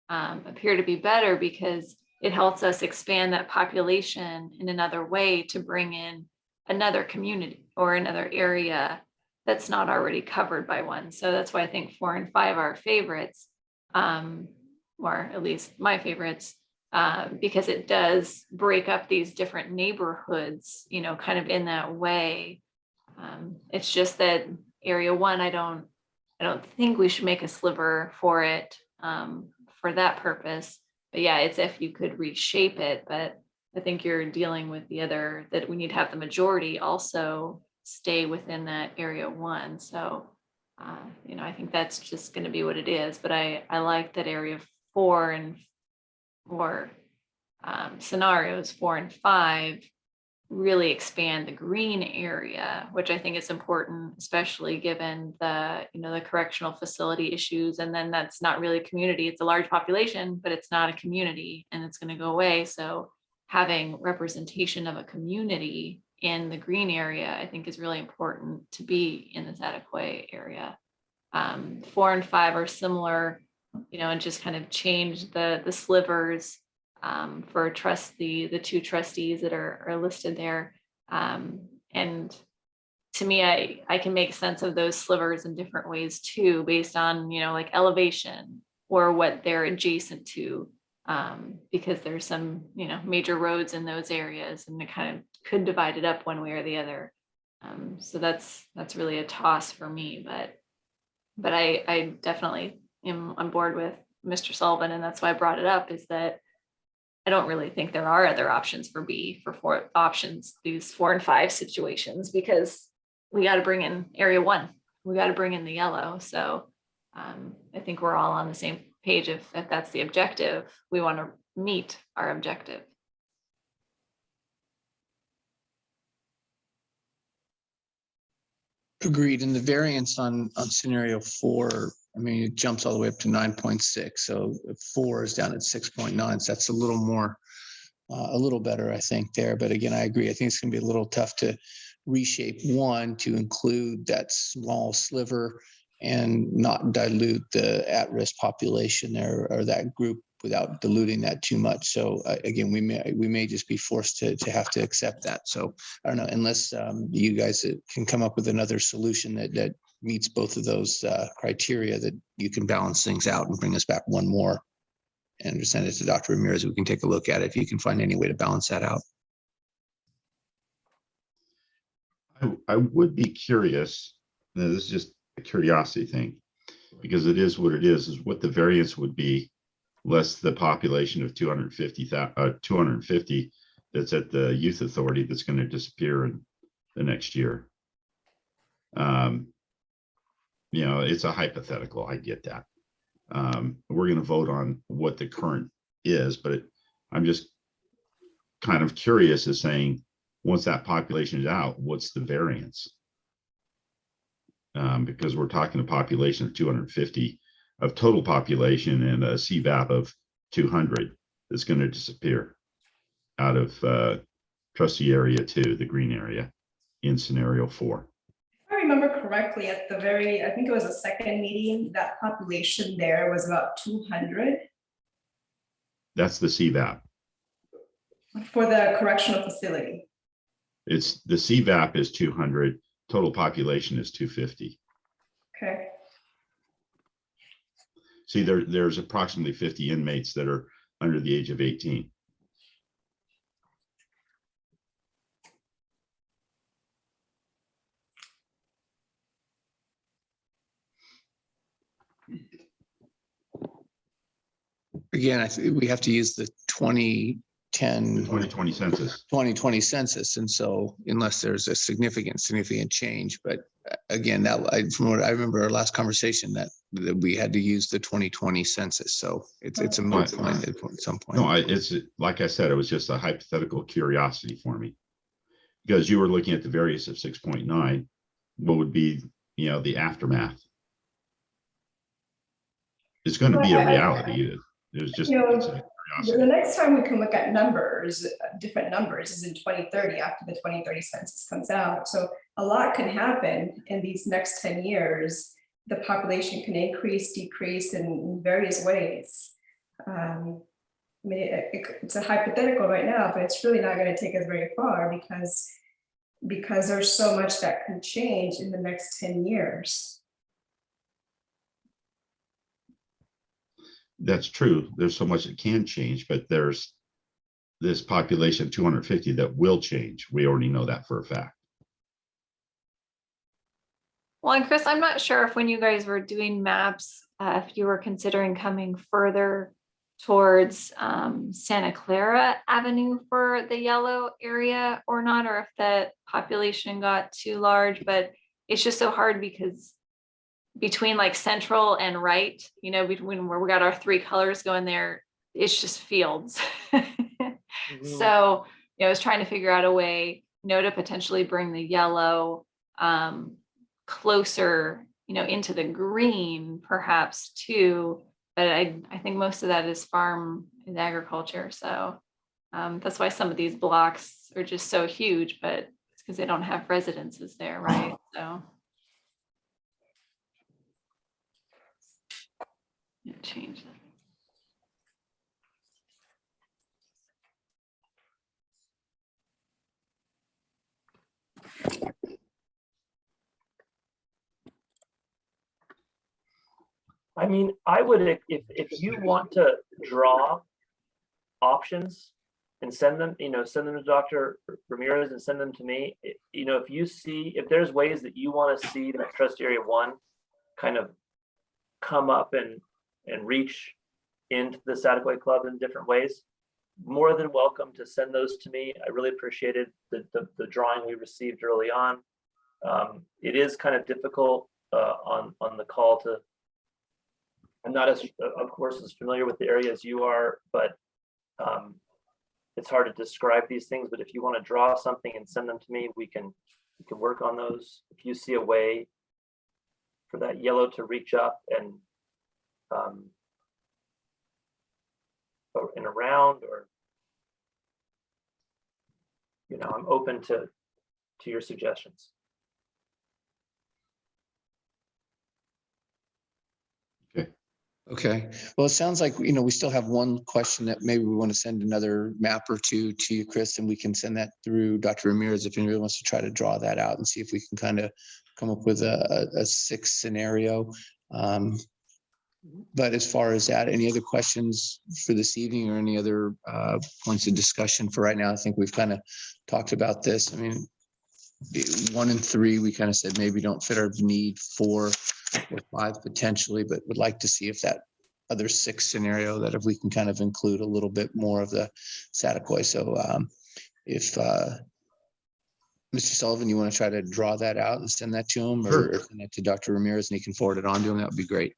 appear to be better, because it helps us expand that population in another way to bring in another community or another area that's not already covered by one. So that's why I think 4 and 5 are favorites, or at least my favorites, because it does break up these different neighborhoods, kind of in that way. It's just that area 1, I don't think we should make a sliver for it, for that purpose. But yeah, it's if you could reshape it, but I think you're dealing with the other, that we need to have the majority also stay within that area 1. So, I think that's just going to be what it is. But I like that area 4 and 4 scenarios, 4 and 5, really expand the green area, which I think is important, especially given the, the correctional facility issues. And then that's not really a community. It's a large population, but it's not a community, and it's going to go away. So having representation of a community in the green area, I think is really important to be in the Zadoquay area. 4 and 5 are similar, and just kind of change the slivers for the 2 trustees that are listed there. And to me, I can make sense of those slivers in different ways too, based on, like elevation or what they're adjacent to, because there's some, major roads in those areas, and it kind of could divide it up one way or the other. So that's really a toss for me, but I definitely am on board with Mr. Sullivan, and that's why I brought it up, is that I don't really think there are other options for B, for 4 options, these 4 and 5 situations, because we got to bring in area 1, we got to bring in the yellow. So I think we're all on the same page. If that's the objective, we want to meet our objective. Agreed. And the variance on scenario 4, I mean, it jumps all the way up to 9.6. So 4 is down at 6.9. So that's a little more, a little better, I think, there. But again, I agree. I think it's going to be a little tough to reshape 1 to include that small sliver and not dilute the at-risk population there, or that group, without diluting that too much. So again, we may just be forced to have to accept that. So I don't know, unless you guys can come up with another solution that meets both of those criteria, that you can balance things out and bring us back 1 more and send it to Dr. Ramirez. We can take a look at it if you can find any way to balance that out. I would be curious, now this is just a curiosity thing, because it is what it is what the variance would be less the population of 250 that's at the youth authority that's going to disappear in the next year. It's a hypothetical. I get that. We're going to vote on what the current is, but I'm just kind of curious as saying, once that population is out, what's the variance? Because we're talking a population of 250 of total population and a CVAP of 200 that's going to disappear out of trustee area 2, the green area, in scenario 4. If I remember correctly, I think it was a second meeting, that population there was about 200 That's the CVAP. for the correctional facility. It's the CVAP is 200, total population is 250. Okay. See, there's approximately 50 inmates that are under the age of 18. Again, I think we have to use the 2010, 2020 census. 2020 census. And so unless there's a significant change, but again, from what I remember our last conversation, that we had to use the 2020 census. So it's a moot point at some point. No, it's like I said, it was just a hypothetical curiosity for me, because you were looking at the variance of 6.9. What would be, the aftermath? It's going to be a reality. It was just it's a The next time we can look at numbers, different numbers, is in 2030 after the 2030 census comes out. So a lot can happen in these next 10 years. The population can increase, decrease in various ways. I mean, it's a hypothetical right now, but it's really not going to take us very far because there's so much that can change in the next 10 years. That's true. There's so much that can change, but there's this population of 250 that will change. We already know that for a fact. Well, and Chris, I'm not sure if when you guys were doing maps, if you were considering coming further towards Santa Clara Avenue for the yellow area or not, or if that population got too large, but it's just so hard because between like central and right, you know, between where we got our three colors going there, it's just fields. So, you know, I was trying to figure out a way, you know, to potentially bring the yellow closer, you know, into the green perhaps too. But I think most of that is is agriculture. So that's why some of these blocks are just so huge, but it's because they don't have residences there, right? So. Yeah, change that. I mean, I would, if you want to draw options and send them, you know, send them to Dr. Ramirez and send them to me. You know, if there's ways that you want to see that trust area 1 kind of come up and reach into the Sataquai Club in different ways, more than welcome to send those to me. I really appreciated the drawing we received early on. It is kind of difficult on the call to, I'm not as, of course, as familiar with the area as you are, but it's hard to describe these things. But if you want to draw something and send them to me, we can work on those. If you see a way for that yellow to reach up and around, or, you know, I'm open to your suggestions. Okay, well, it sounds like, you know, we still have one question that maybe we want to send another map or two to you, Chris, and we can send that through Dr. Ramirez if anybody wants to try to draw that out and see if we can kind of come up with a 6 scenario. But as far as that, any other questions for this evening or any other points of discussion for right now? I think we've kind of talked about this. I mean, 1 and 3, we kind of said maybe don't fit our need. 4 or 5 potentially, but would like to see if that other 6 scenario, that if we can kind of include a little bit more of the Sataquai. So if Mr. Sullivan, you want to try to draw that out and send that to him, Sure. or send it to Dr. Ramirez and he can forward it on to him, that would be great.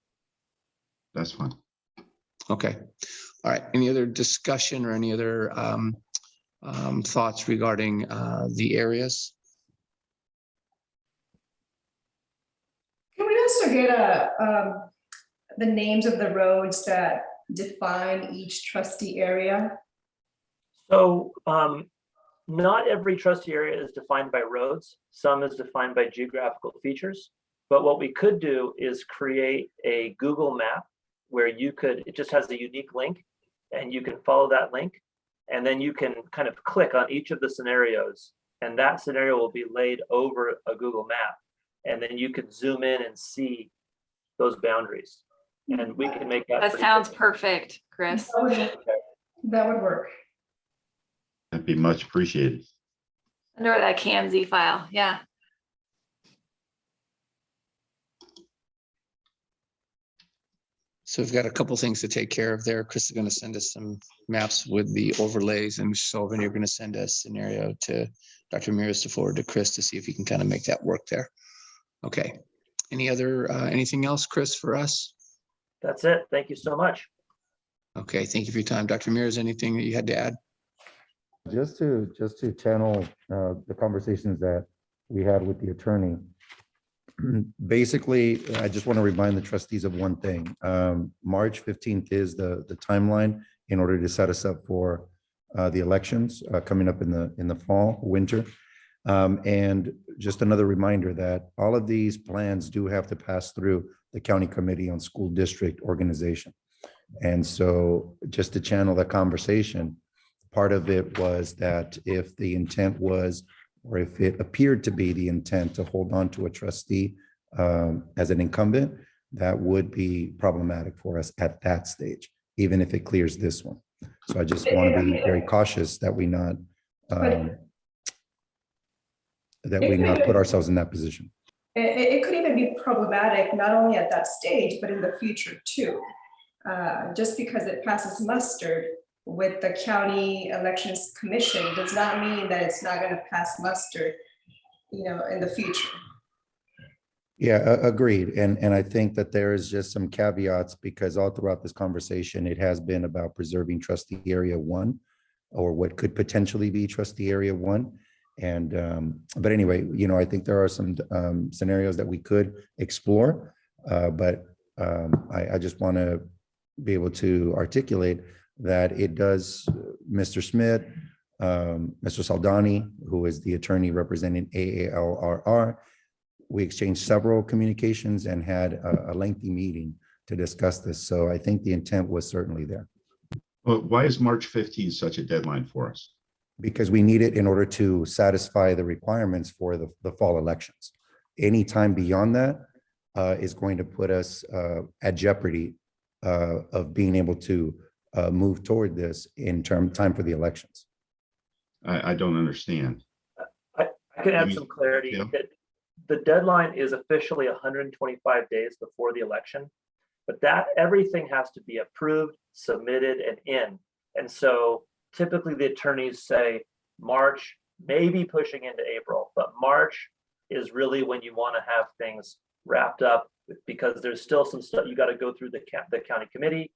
That's fine. Okay. All right. Any other discussion or any other thoughts regarding the areas? Can we also get the names of the roads that define each trustee area? So not every trustee area is defined by roads. Some is defined by geographical features. But what we could do is create a Google map where it just has a unique link, and you can follow that link, and then you can kind of click on each of the scenarios, and that scenario will be laid over a Google map. And then you can zoom in and see those boundaries. And we can make that. That sounds perfect, Chris. That would work. That'd be much appreciated. Under that CAMZ file, yeah. So we've got a couple things to take care of there. Chris is going to send us some maps with the overlays, and Sullivan, you're going to send a scenario to Dr. Ramirez to forward to Chris to see if he can kind of make that work there. Okay. Anything else, Chris, for us? That's it. Thank you so much. Okay, thank you for your time. Dr. Ramirez, anything that you had to add? Just to channel the conversations that we had with the attorney. Basically, I just want to remind the trustees of one thing. March 15th is the timeline in order to set us up for the elections coming up in the fall, winter. And just another reminder that all of these plans do have to pass through the County Committee on School District Organization. And so just to channel the conversation, part of it was that if the intent was, or if it appeared to be the intent to hold on to a trustee as an incumbent, that would be problematic for us at that stage, even if it clears this one. So I just want to be very cautious that we not put ourselves in that position. It could even be problematic, not only at that stage, but in the future too. Just because it passes muster with the County Elections Commission does not mean that it's not going to pass muster, in the future. Yeah, agreed. And I think that there is just some caveats because all throughout this conversation, it has been about preserving trustee area 1 or what could potentially be trustee area 1. And, but anyway, I think there are some scenarios that we could explore, but I just want to be able to articulate that it does, Mr. Smith, Mr. Saldani, who is the attorney representing AALRR, we exchanged several communications and had a lengthy meeting to discuss this. So I think the intent was certainly there. Well, why is March 15th such a deadline for us? Because we need it in order to satisfy the requirements for the fall elections. Any time beyond that is going to put us at jeopardy of being able to move toward this in time for the elections. I don't understand. I can add Maybe- some clarity. yeah. The deadline is officially 125 days before the election, but that everything has to be approved, submitted, and in. And so typically the attorneys say March, maybe pushing into April, but March is really when you want to have things wrapped up because there's still some stuff you got to go through the county committee.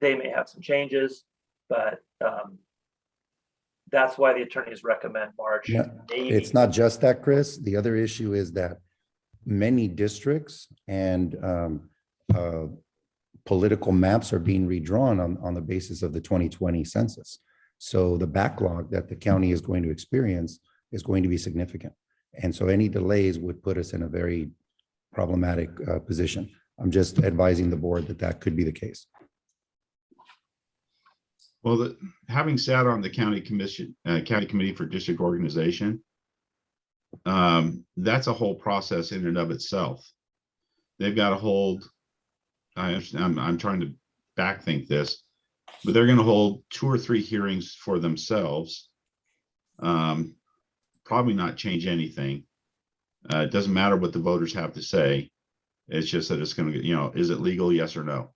They may have some changes, but that's why the attorneys recommend March. Yeah, maybe. It's not just that, Chris. The other issue is that many districts and political maps are being redrawn on the basis of the 2020 census. So the backlog that the county is going to experience is going to be significant. And so any delays would put us in a very problematic position. I'm just advising the board that that could be the case. Well, having sat on the county committee for district organization, that's a whole process in and of itself. They've got to hold, I understand, I'm trying to backthink this, but they're going to hold 2 or 3 hearings for themselves. Probably not change anything. It doesn't matter what the voters have to say. It's just that it's going to, is it legal? Yes or no?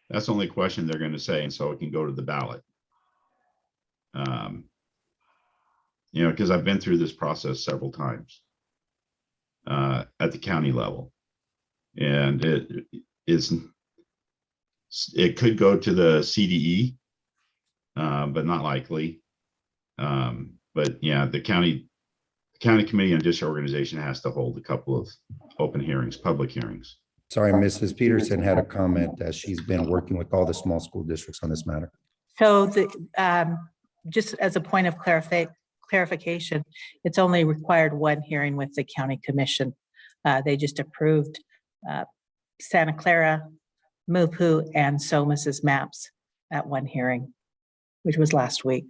That's the only question they're going to say. And so it can go to the ballot. Because I've been through this process several times at the county level. And it could go to the CDE, but not likely. But yeah, the county committee on district organization has to hold a couple of open hearings, public hearings. Sorry, Mrs. Peterson had a comment as she's been working with all the small school districts on this matter. So just as a point of clarification, it's only required 1 hearing with the county commission. They just approved Santa Clara, Mupu, and Somas's maps at 1 hearing, which was last week.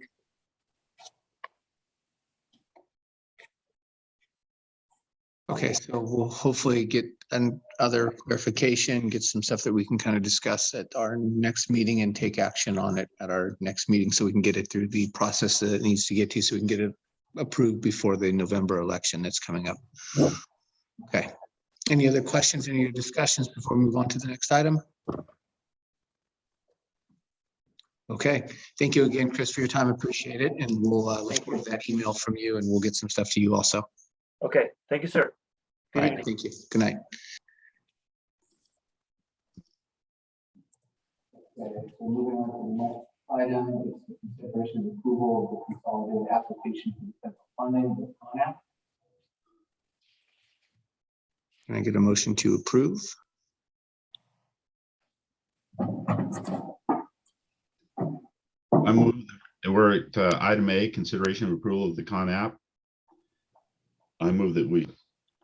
Okay, so we'll hopefully get another clarification, get some stuff that we can kind of discuss at our next meeting and take action on it at our next meeting so we can get it through the process that it needs to get to so we can get it approved before the November election that's coming up. Okay. Any other questions, any other discussions before we move on to the next item? Okay, thank you again, Chris, for your time. Appreciate it. And we'll look for that email from you and we'll get some stuff to you also. Okay, thank you, sir. All right, thank you. Good night. Okay, so moving on to the next item, is the consideration of approval of the consolidated application for the federal funding with CONAP. Can I get a motion to approve? I move that we're at item A, consideration of approval of the Con App. I move that we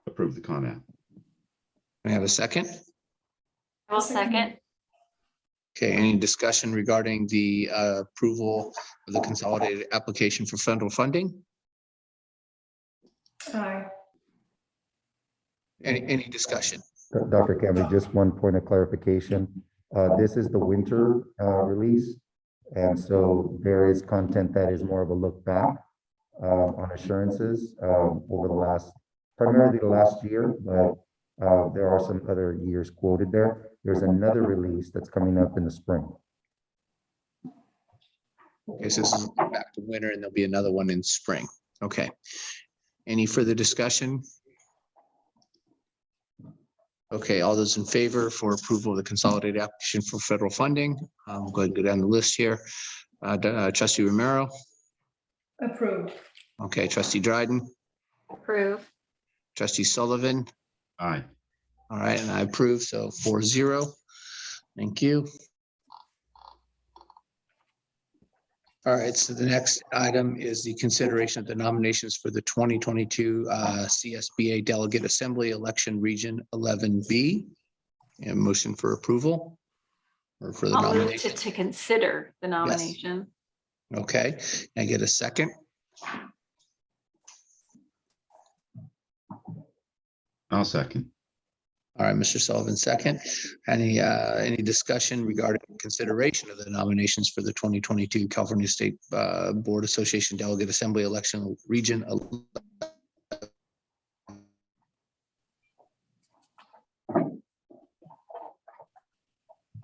approve the Con App. May I have a second? I will second. Okay, any discussion regarding the approval of the consolidated application for federal funding? Aye. Any discussion? Dr. Campbell, just one point of clarification. This is the winter release. And so there is content that is more of a look back on assurances over the last, primarily the last year, but there are some other years quoted there. There's another release that's coming up in the spring. Okay, so this is back to winter and there'll be another one in spring. Okay. Any further discussion? Okay, all those in favor for approval of the consolidated application for federal funding? We'll go ahead and go down the list here. Trustee Romero, Approved. okay, trustee Dryden, Approve. trustee Sullivan. Aye. All right, and I approve, so 4-0. Thank you. All right, so the next item is the consideration of the nominations for the 2022 CSBA Delegate Assembly Election Region 11B. And motion for approval or for the I'll move nomination. to consider the nomination. Okay, can I get a second? I'll second. All right, Mr. Sullivan, second. Any discussion regarding consideration of the nominations for the 2022 California State Board Association Delegate Assembly Election Region?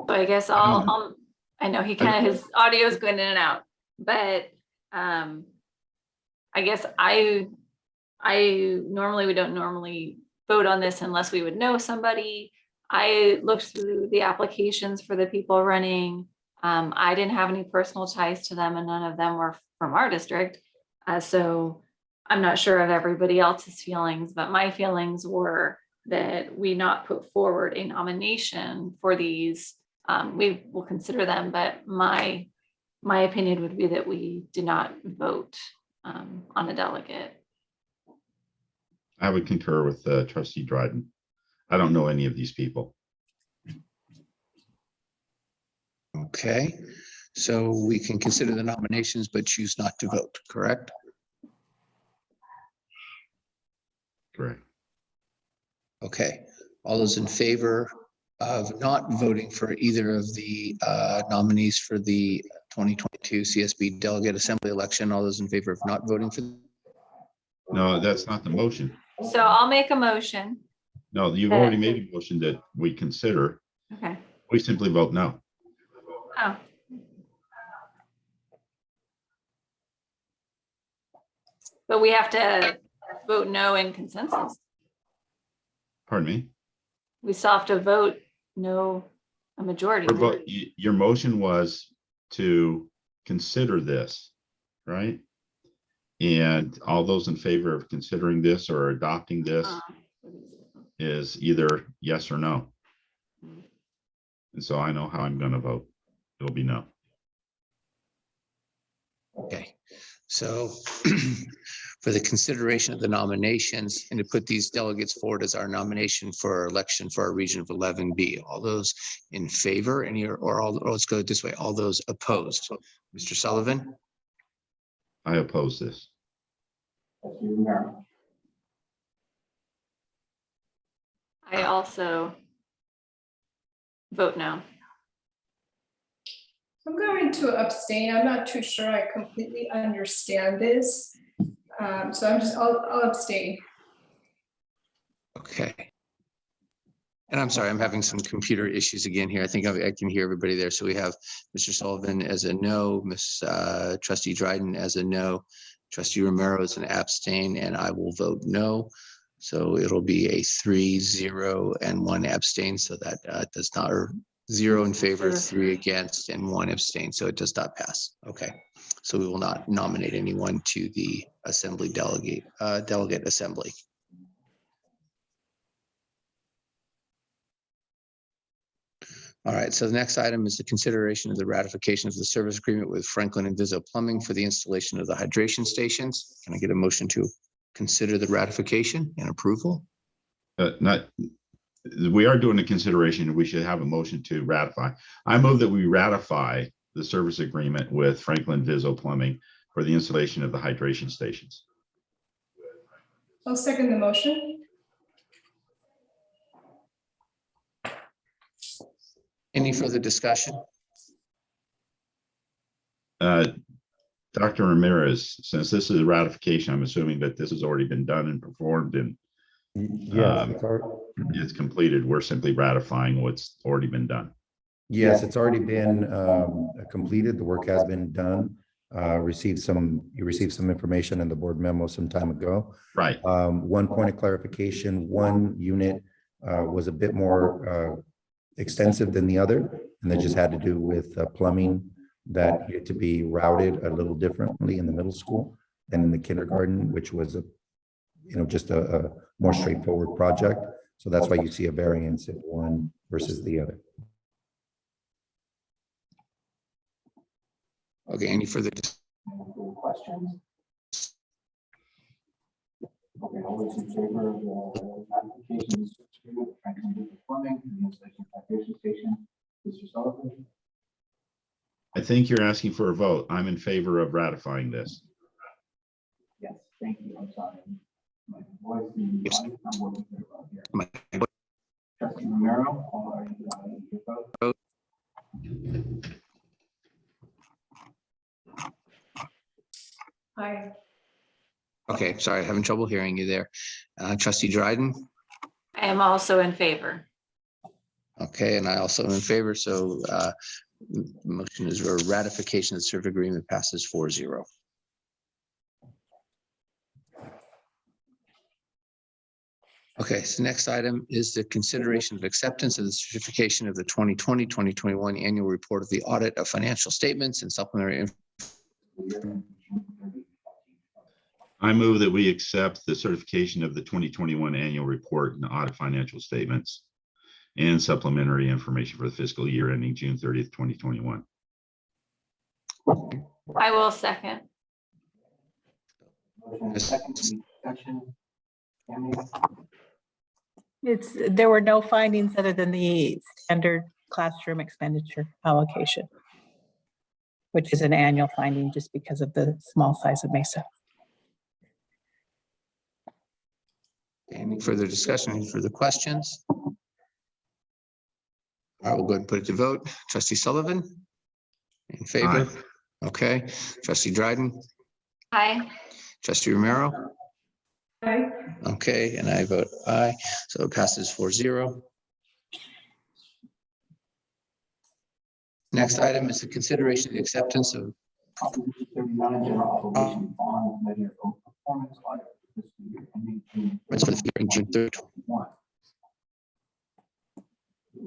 So I guess I know he kind of, his audio is going in and out, but I guess we don't normally vote on this unless we would know somebody. I looked through the applications for the people running. I didn't have any personal ties to them and none of them were from our district. So I'm not sure of everybody else's feelings, but my feelings were that we not put forward a nomination for these. We will consider them, but my opinion would be that we did not vote on a delegate. I would concur with trustee Dryden. I don't know any of these people. Okay, so we can consider the nominations, but choose not to vote, correct? Correct. Okay, all those in favor of not voting for either of the nominees for the 2022 CSB Delegate Assembly election, all those in favor of not voting for? No, that's not the motion. So I'll make a motion. No, you've already made a motion that we consider. Okay. We simply vote no. Oh. But we have to vote no in consensus. Pardon me? We still have to vote no, a majority. Your motion was to consider this, right? And all those in favor of considering this or adopting this is either yes or no. And so I know how I'm going to vote. It'll be no. Okay, so for the consideration of the nominations and to put these delegates forward as our nomination for our election for our region of 11B, all those in favor, let's go this way, all those opposed. So, Mr. Sullivan? I oppose this. Trustee Romero. I also vote no. I'm going to abstain. I'm not too sure I completely understand this. So I'll abstain. Okay. And I'm sorry, I'm having some computer issues again here. I think I can hear everybody there. So we have Mr. Sullivan as a no, Trustee Dryden as a no, Trustee Romero as an abstain, and I will vote no. So it'll be a 3-0 and 1 abstain. So that does not, or 0 in favor, 3 against, and 1 abstain. So it does not pass. Okay. So we will not nominate anyone to the assembly delegate assembly. All right, so the next item is the consideration of the ratification of the service agreement with Franklin and Vizzo Plumbing for the installation of the hydration stations. Can I get a motion to consider the ratification and approval? We are doing a consideration, and we should have a motion to ratify. I move that we ratify the service agreement with Franklin Vizzo Plumbing for the installation of the hydration stations. I'll second the motion. Any further discussion? Dr. Ramirez, since this is a ratification, I'm assuming that this has already been done and performed and Yes, it's completed. We're simply ratifying what's already been done. yes, it's already been completed. The work has been done. You received some information in the board memo some time ago. Right. One point of clarification, one unit was a bit more extensive than the other, and that just had to do with plumbing that needed to be routed a little differently in the middle school than in the kindergarten, which was just a more straightforward project. So that's why you see a variance in one versus the other. Okay, any further? Any further questions? Okay, all those in favor of the application is to Franklin Vizzo Plumbing and the installation of hydration station, Mr. Sullivan? I think you're asking for a vote. I'm in favor of ratifying this. Yes, thank you. I'm sorry. My voice and Yes. audio not working very well here. My- Trustee Romero, are you your vote? Aye. Okay, sorry, having trouble hearing you there. Trustee Dryden? I am also in favor. Okay, and I also am in favor, so motion is for ratification of the service agreement passes 4-0. Okay, so next item is the consideration of acceptance of the certification of the 2020-2021 annual report of the audit of financial statements and supplementary. I move that we accept the certification of the 2021 annual report and audit financial statements and supplementary information for the fiscal year ending June 30th, 2021. I will second. Motion and a second, any discussion? Tammy? There were no findings other than the standard classroom expenditure allocation, which is an annual finding just because of the small size of Mesa. Any further discussion, any further questions? All right, we'll go ahead and put it to vote. Trustee Sullivan? In favor? Okay. Trustee Dryden? Aye. Trustee Romero? Aye. Okay, and I vote aye, so it passes 4-0. Next item is the consideration of the acceptance of Proposition 39, general obligation bond measure of performance audit for fiscal year ending June for the hearing June 3rd. 2021.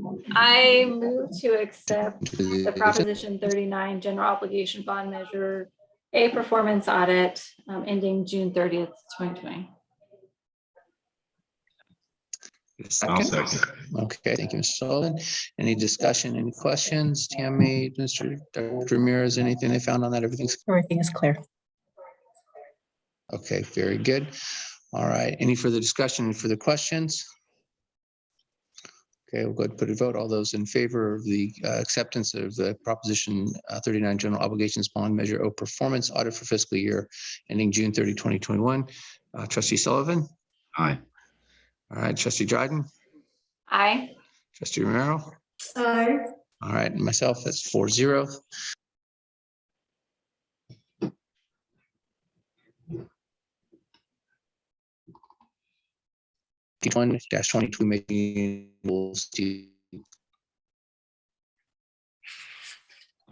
Motion. I move to accept the The Proposition 39 general obligation bond measure, a performance audit ending June 30th, 2020. I'll second. second. Okay, thank you, Mr. Sullivan. Any discussion, any questions? Tammy, Dr. Ramirez, anything they found on that? Everything's Everything is clear. okay, very good. All right, any further discussion, any further questions? Okay, we'll go ahead and put a vote. All those in favor of the acceptance of the Proposition 39 General Obligations Bond Measure O Performance Audit for fiscal year ending June 30, 2021. Trustee Sullivan? Aye. All right, Trustee Dryden? Aye. Trustee Romero? Aye. All right, and myself, that's 4-0. -22 making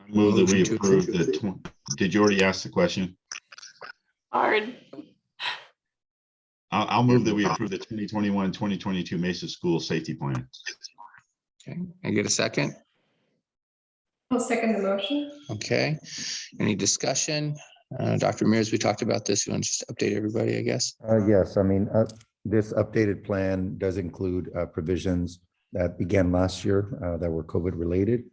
Move that we Motion to approve approve. the, did you already ask the question? Hard. I'll move that we approve the 2021-2022 Mesa School Safety Plan. Okay, I get a second? I'll second the motion. Okay, any discussion? Dr. Ramirez, we talked about this. You want to just update everybody, I guess? Yes, I mean, this updated plan does include provisions that began last year that were COVID related.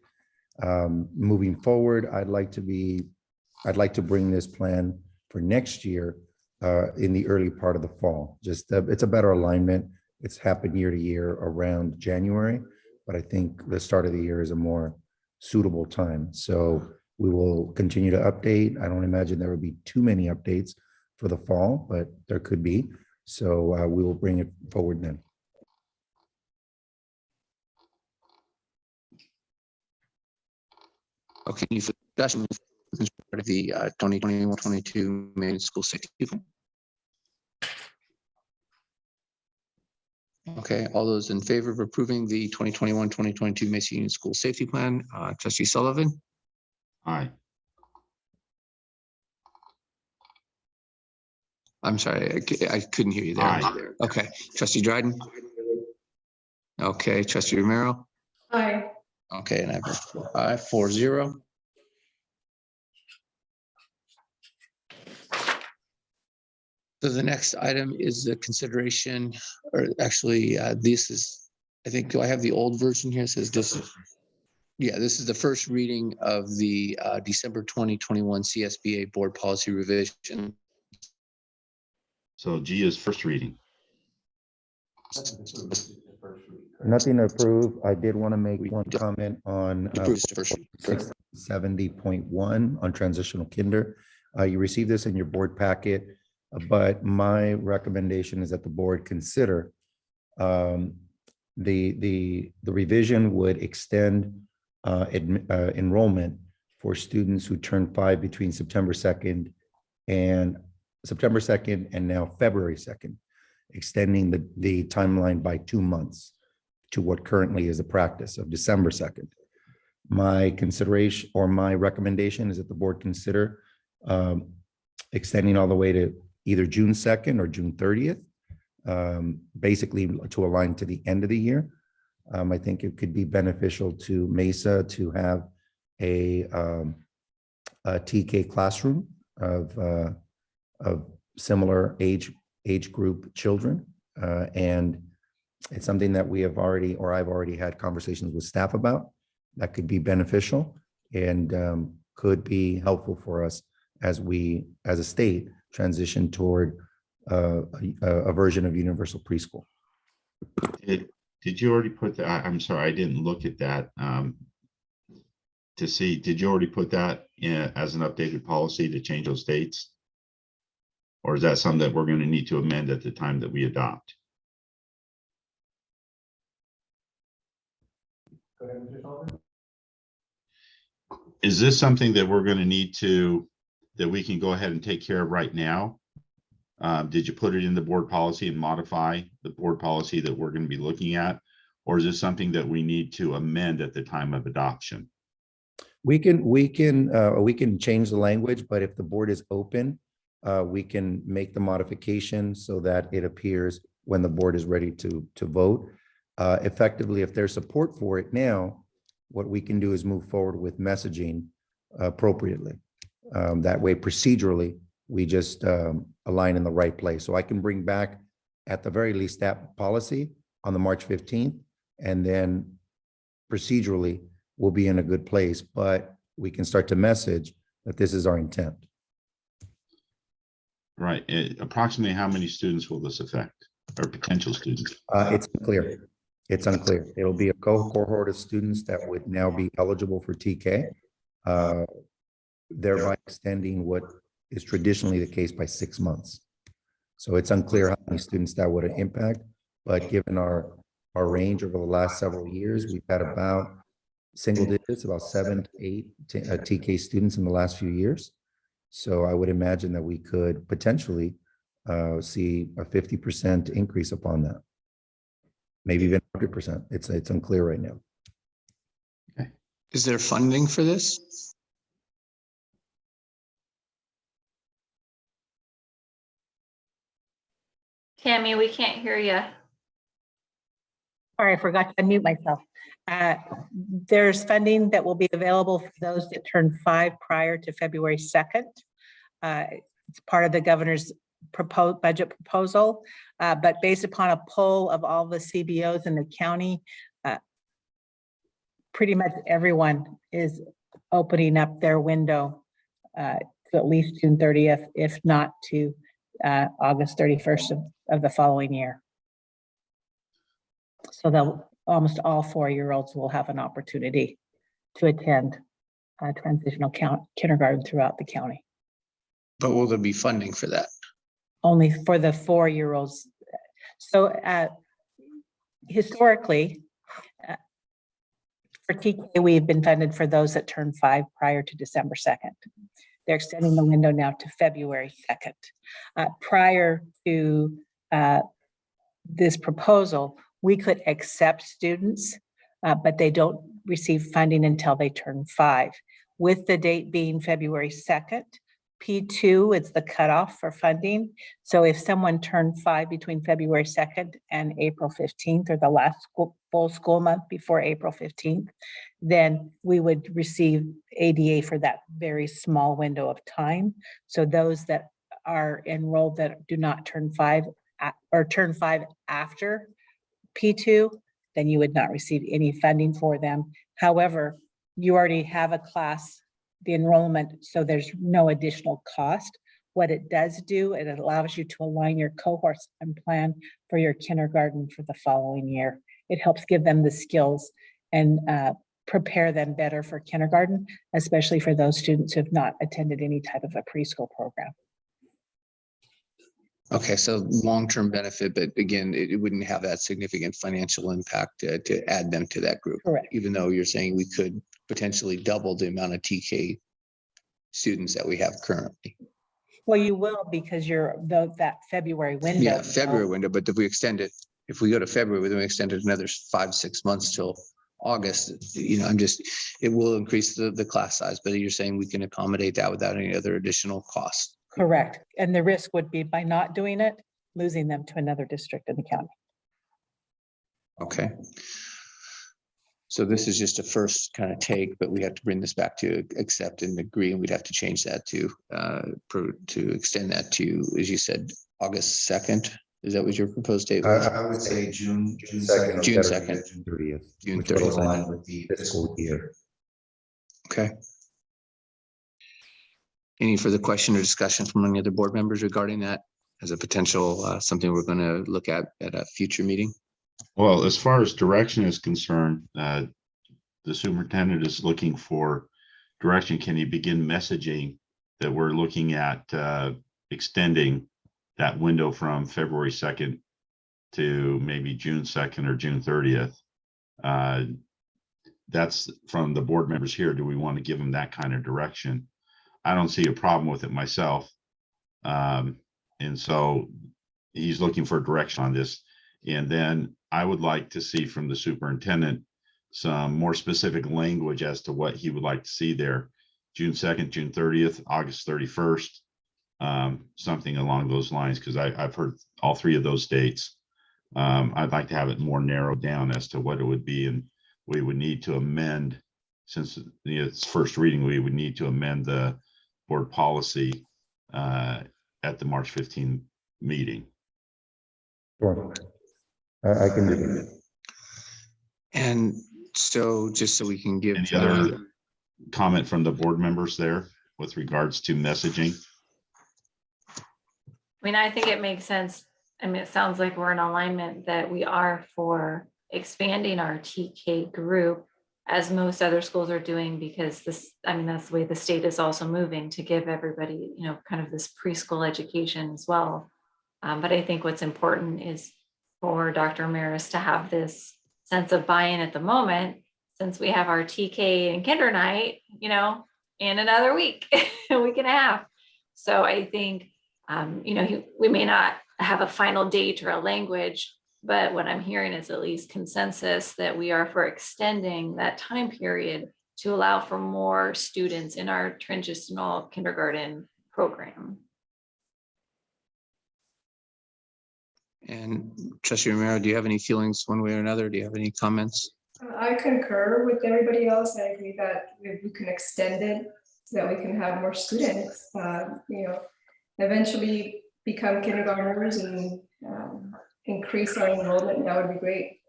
Moving forward, I'd like to bring this plan for next year in the early part of the fall. Just it's a better alignment. It's happened year to year around January, but I think the start of the year is a more suitable time. So we will continue to update. I don't imagine there will be too many updates for the fall, but there could be. So we will bring it forward then. Okay, any further discussion with part of the 2021-22 main school safety plan? Okay, all those in favor of approving the 2021-2022 Mesa Union School Safety Plan, trustee Sullivan, Aye. I'm sorry, I couldn't hear you there. Aye. Okay, trustee Dryden. Okay, trustee Romero. Aye. Okay, and I have 4-0. So the next item is the consideration, or actually, this is, I think, do I have the old version here? It says this. Yeah, this is the first reading of the December 2021 CSBA Board Policy Revision. So G is first reading. Nothing to approve. I did want to make one comment on Approves the first reading. 670.1 on transitional kinder. You received this in your board packet, but my recommendation is that the board consider the revision would extend enrollment for students who turn 5 between September 2nd and now February 2nd, extending the timeline by 2 months to what currently is a practice of December 2nd. My consideration or my recommendation is that the board consider extending all the way to either June 2nd or June 30th, basically to align to the end of the year. I think it could be beneficial to Mesa to have a TK classroom of similar age group children, and it's something that we have already, or I've already had conversations with staff about. That could be beneficial and could be helpful for us as we, as a state, transition toward a version of universal preschool. Did you already put that? I'm sorry, I didn't look at that to see. Did you already put that in as an updated policy to change those dates? Or is that something that we're going to need to amend at the time that we adopt? Go ahead, Mr. Sullivan. Is this something that we're going to need to, that we can go ahead and take care of right now? Did you put it in the board policy and modify the board policy that we're going to be looking at? Or is this something that we need to amend at the time of adoption? We can change the language, but if the board is open, we can make the modification so that it appears when the board is ready to vote. Effectively, if there's support for it now, what we can do is move forward with messaging appropriately. That way, procedurally, we just align in the right place. So I can bring back, at the very least, that policy on the March 15th, and then procedurally, we'll be in a good place, but we can start to message that this is our intent. Right. Approximately how many students will this affect, or potential students? It's unclear. It's unclear. It'll be a cohort of students that would now be eligible for TK, thereby extending what is traditionally the case by 6 months. So it's unclear how many students that would impact, but given our range over the last several years, we've had about single digits, about 7 to 8 TK students in the last few years. So I would imagine that we could potentially see a 50% increase upon that. Maybe even 100%. It's unclear right now. Is there funding for this? Tammy, we can't hear you. Sorry, I forgot to unmute myself. There's funding that will be available for those that turn 5 prior to February 2nd. It's part of the governor's proposed budget proposal, but based upon a poll of all the CBOs in the county, pretty much everyone is opening up their window to at least June 30th, if not to August 31st of the following year. So they'll, almost all 4-year-olds will have an opportunity to attend transitional kindergarten throughout the county. But will there be funding for that? Only for the 4-year-olds. So historically, for TK, we've been funded for those that turn 5 prior to December 2nd. They're extending the window now to February 2nd. Prior to this proposal, we could accept students, but they don't receive funding until they turn 5. With the date being February 2nd, P2 is the cutoff for funding. So if someone turned 5 between February 2nd and April 15th, or the last full school month before April 15th, then we would receive ADA for that very small window of time. So those that are enrolled that do not turn 5 or turn 5 after P2, then you would not receive any funding for them. However, you already have a class, the enrollment, so there's no additional cost. What it does do, it allows you to align your cohorts and plan for your kindergarten for the following year. It helps give them the skills and prepare them better for kindergarten, especially for those students who have not attended any type of a preschool program. Okay, so long-term benefit, but again, it wouldn't have that significant financial impact to add them to that group. Correct. Even though you're saying we could potentially double the amount of TK students that we have currently. Well, you will, because you're that February window. Yeah, February window, but if we extend it, if we go to February, then we extend it another 5-6 months till August, you know, it will increase the class size, but you're saying we can accommodate that without any other additional costs. Correct. And the risk would be by not doing it, losing them to another district in the county. Okay. So this is just a first kind of take, but we have to bring this back to accept and agree, and we'd have to change that to extend that to, as you said, August 2nd. Is that what your proposed date was? I would say June 2nd. June 2nd. June 30th. June which will 30th. align with the fiscal year. Okay. Any further question or discussion from any other board members regarding that as a potential something we're going to look at a future meeting? Well, as far as direction is concerned, the superintendent is looking for direction. Can he begin messaging that we're looking at extending that window from February 2nd to maybe June 2nd or June 30th? That's from the board members here. Do we want to give them that kind of direction? I don't see a problem with it myself. And so he's looking for direction on this. And then I would like to see from the superintendent some more specific language as to what he would like to see there. June 2nd, June 30th, August 31st, something along those lines, because I've heard all three of those dates. I'd like to have it more narrowed down as to what it would be, and we would need to amend, since it's first reading, we would need to amend the board policy at the March 15 meeting. Sure. I can do that. And so just so we can give. Any other comment from the board members there with regards to messaging? I mean, I think it makes sense. I mean, it sounds like we're in alignment that we are for expanding our TK group, as most other schools are doing, because this, I mean, that's the way the state is also moving to give everybody, you know, kind of this preschool education as well. But I think what's important is for Dr. Maris to have this sense of buy-in at the moment, since we have our TK and kinder night, you know, in another week, a week and a half. So I think, you know, we may not have a final date or a language, but what I'm hearing is at least consensus that we are for extending that time period to allow for more students in our transitional kindergarten program. And Trustee Romero, do you have any feelings one way or another? Do you have any comments? I concur with everybody else. I agree that we can extend it so that we can have more students, you know, eventually become kindergartners and increase our enrollment. That would be great.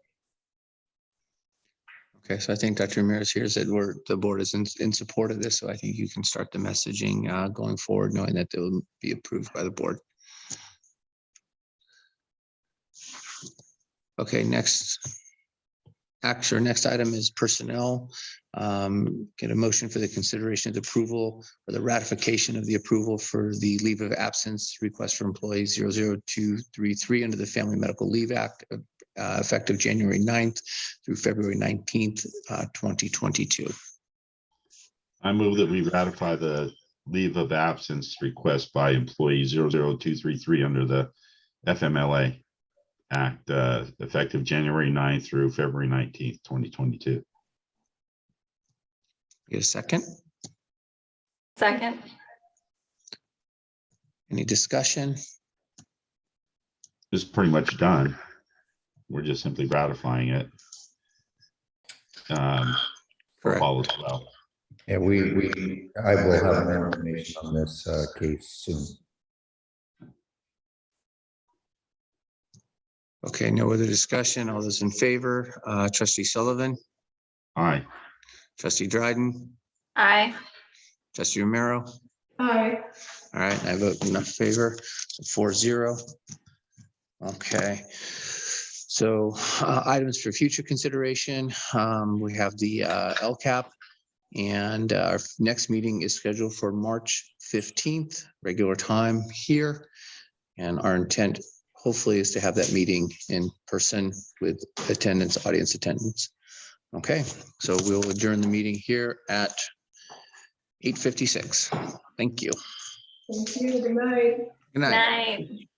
Okay, so I think Dr. Ramirez here said the board is in support of this, so I think you can start the messaging going forward, knowing that they will be approved by the board. Okay, next item is personnel. Get a motion for the consideration of the approval or the ratification of the approval for the leave of absence request for employees 00233 under the Family Medical Leave Act, effective January 9th through February 19th, 2022. I move that we ratify the leave of absence request by employee 00233 under the FMLA Act, effective January 9th through February 19th, 2022. Get a second? Second. Any discussion? It's pretty much done. We're just simply ratifying it. For Correct. all as well. Yeah, I will have more information on this case soon. Okay, no other discussion. All those in favor, trustee Sullivan, Aye. trustee Dryden, Aye. trustee Romero. Aye. All right, I vote in favor, 4-0. Okay. So items for future consideration, we have the LCAP, and our next meeting is scheduled for March 15th, regular time here. And our intent hopefully is to have that meeting in person with attendance, audience attendance. Okay, so we'll adjourn the meeting here at 8:56. Thank you. Thank you. Good night. Good night. Night.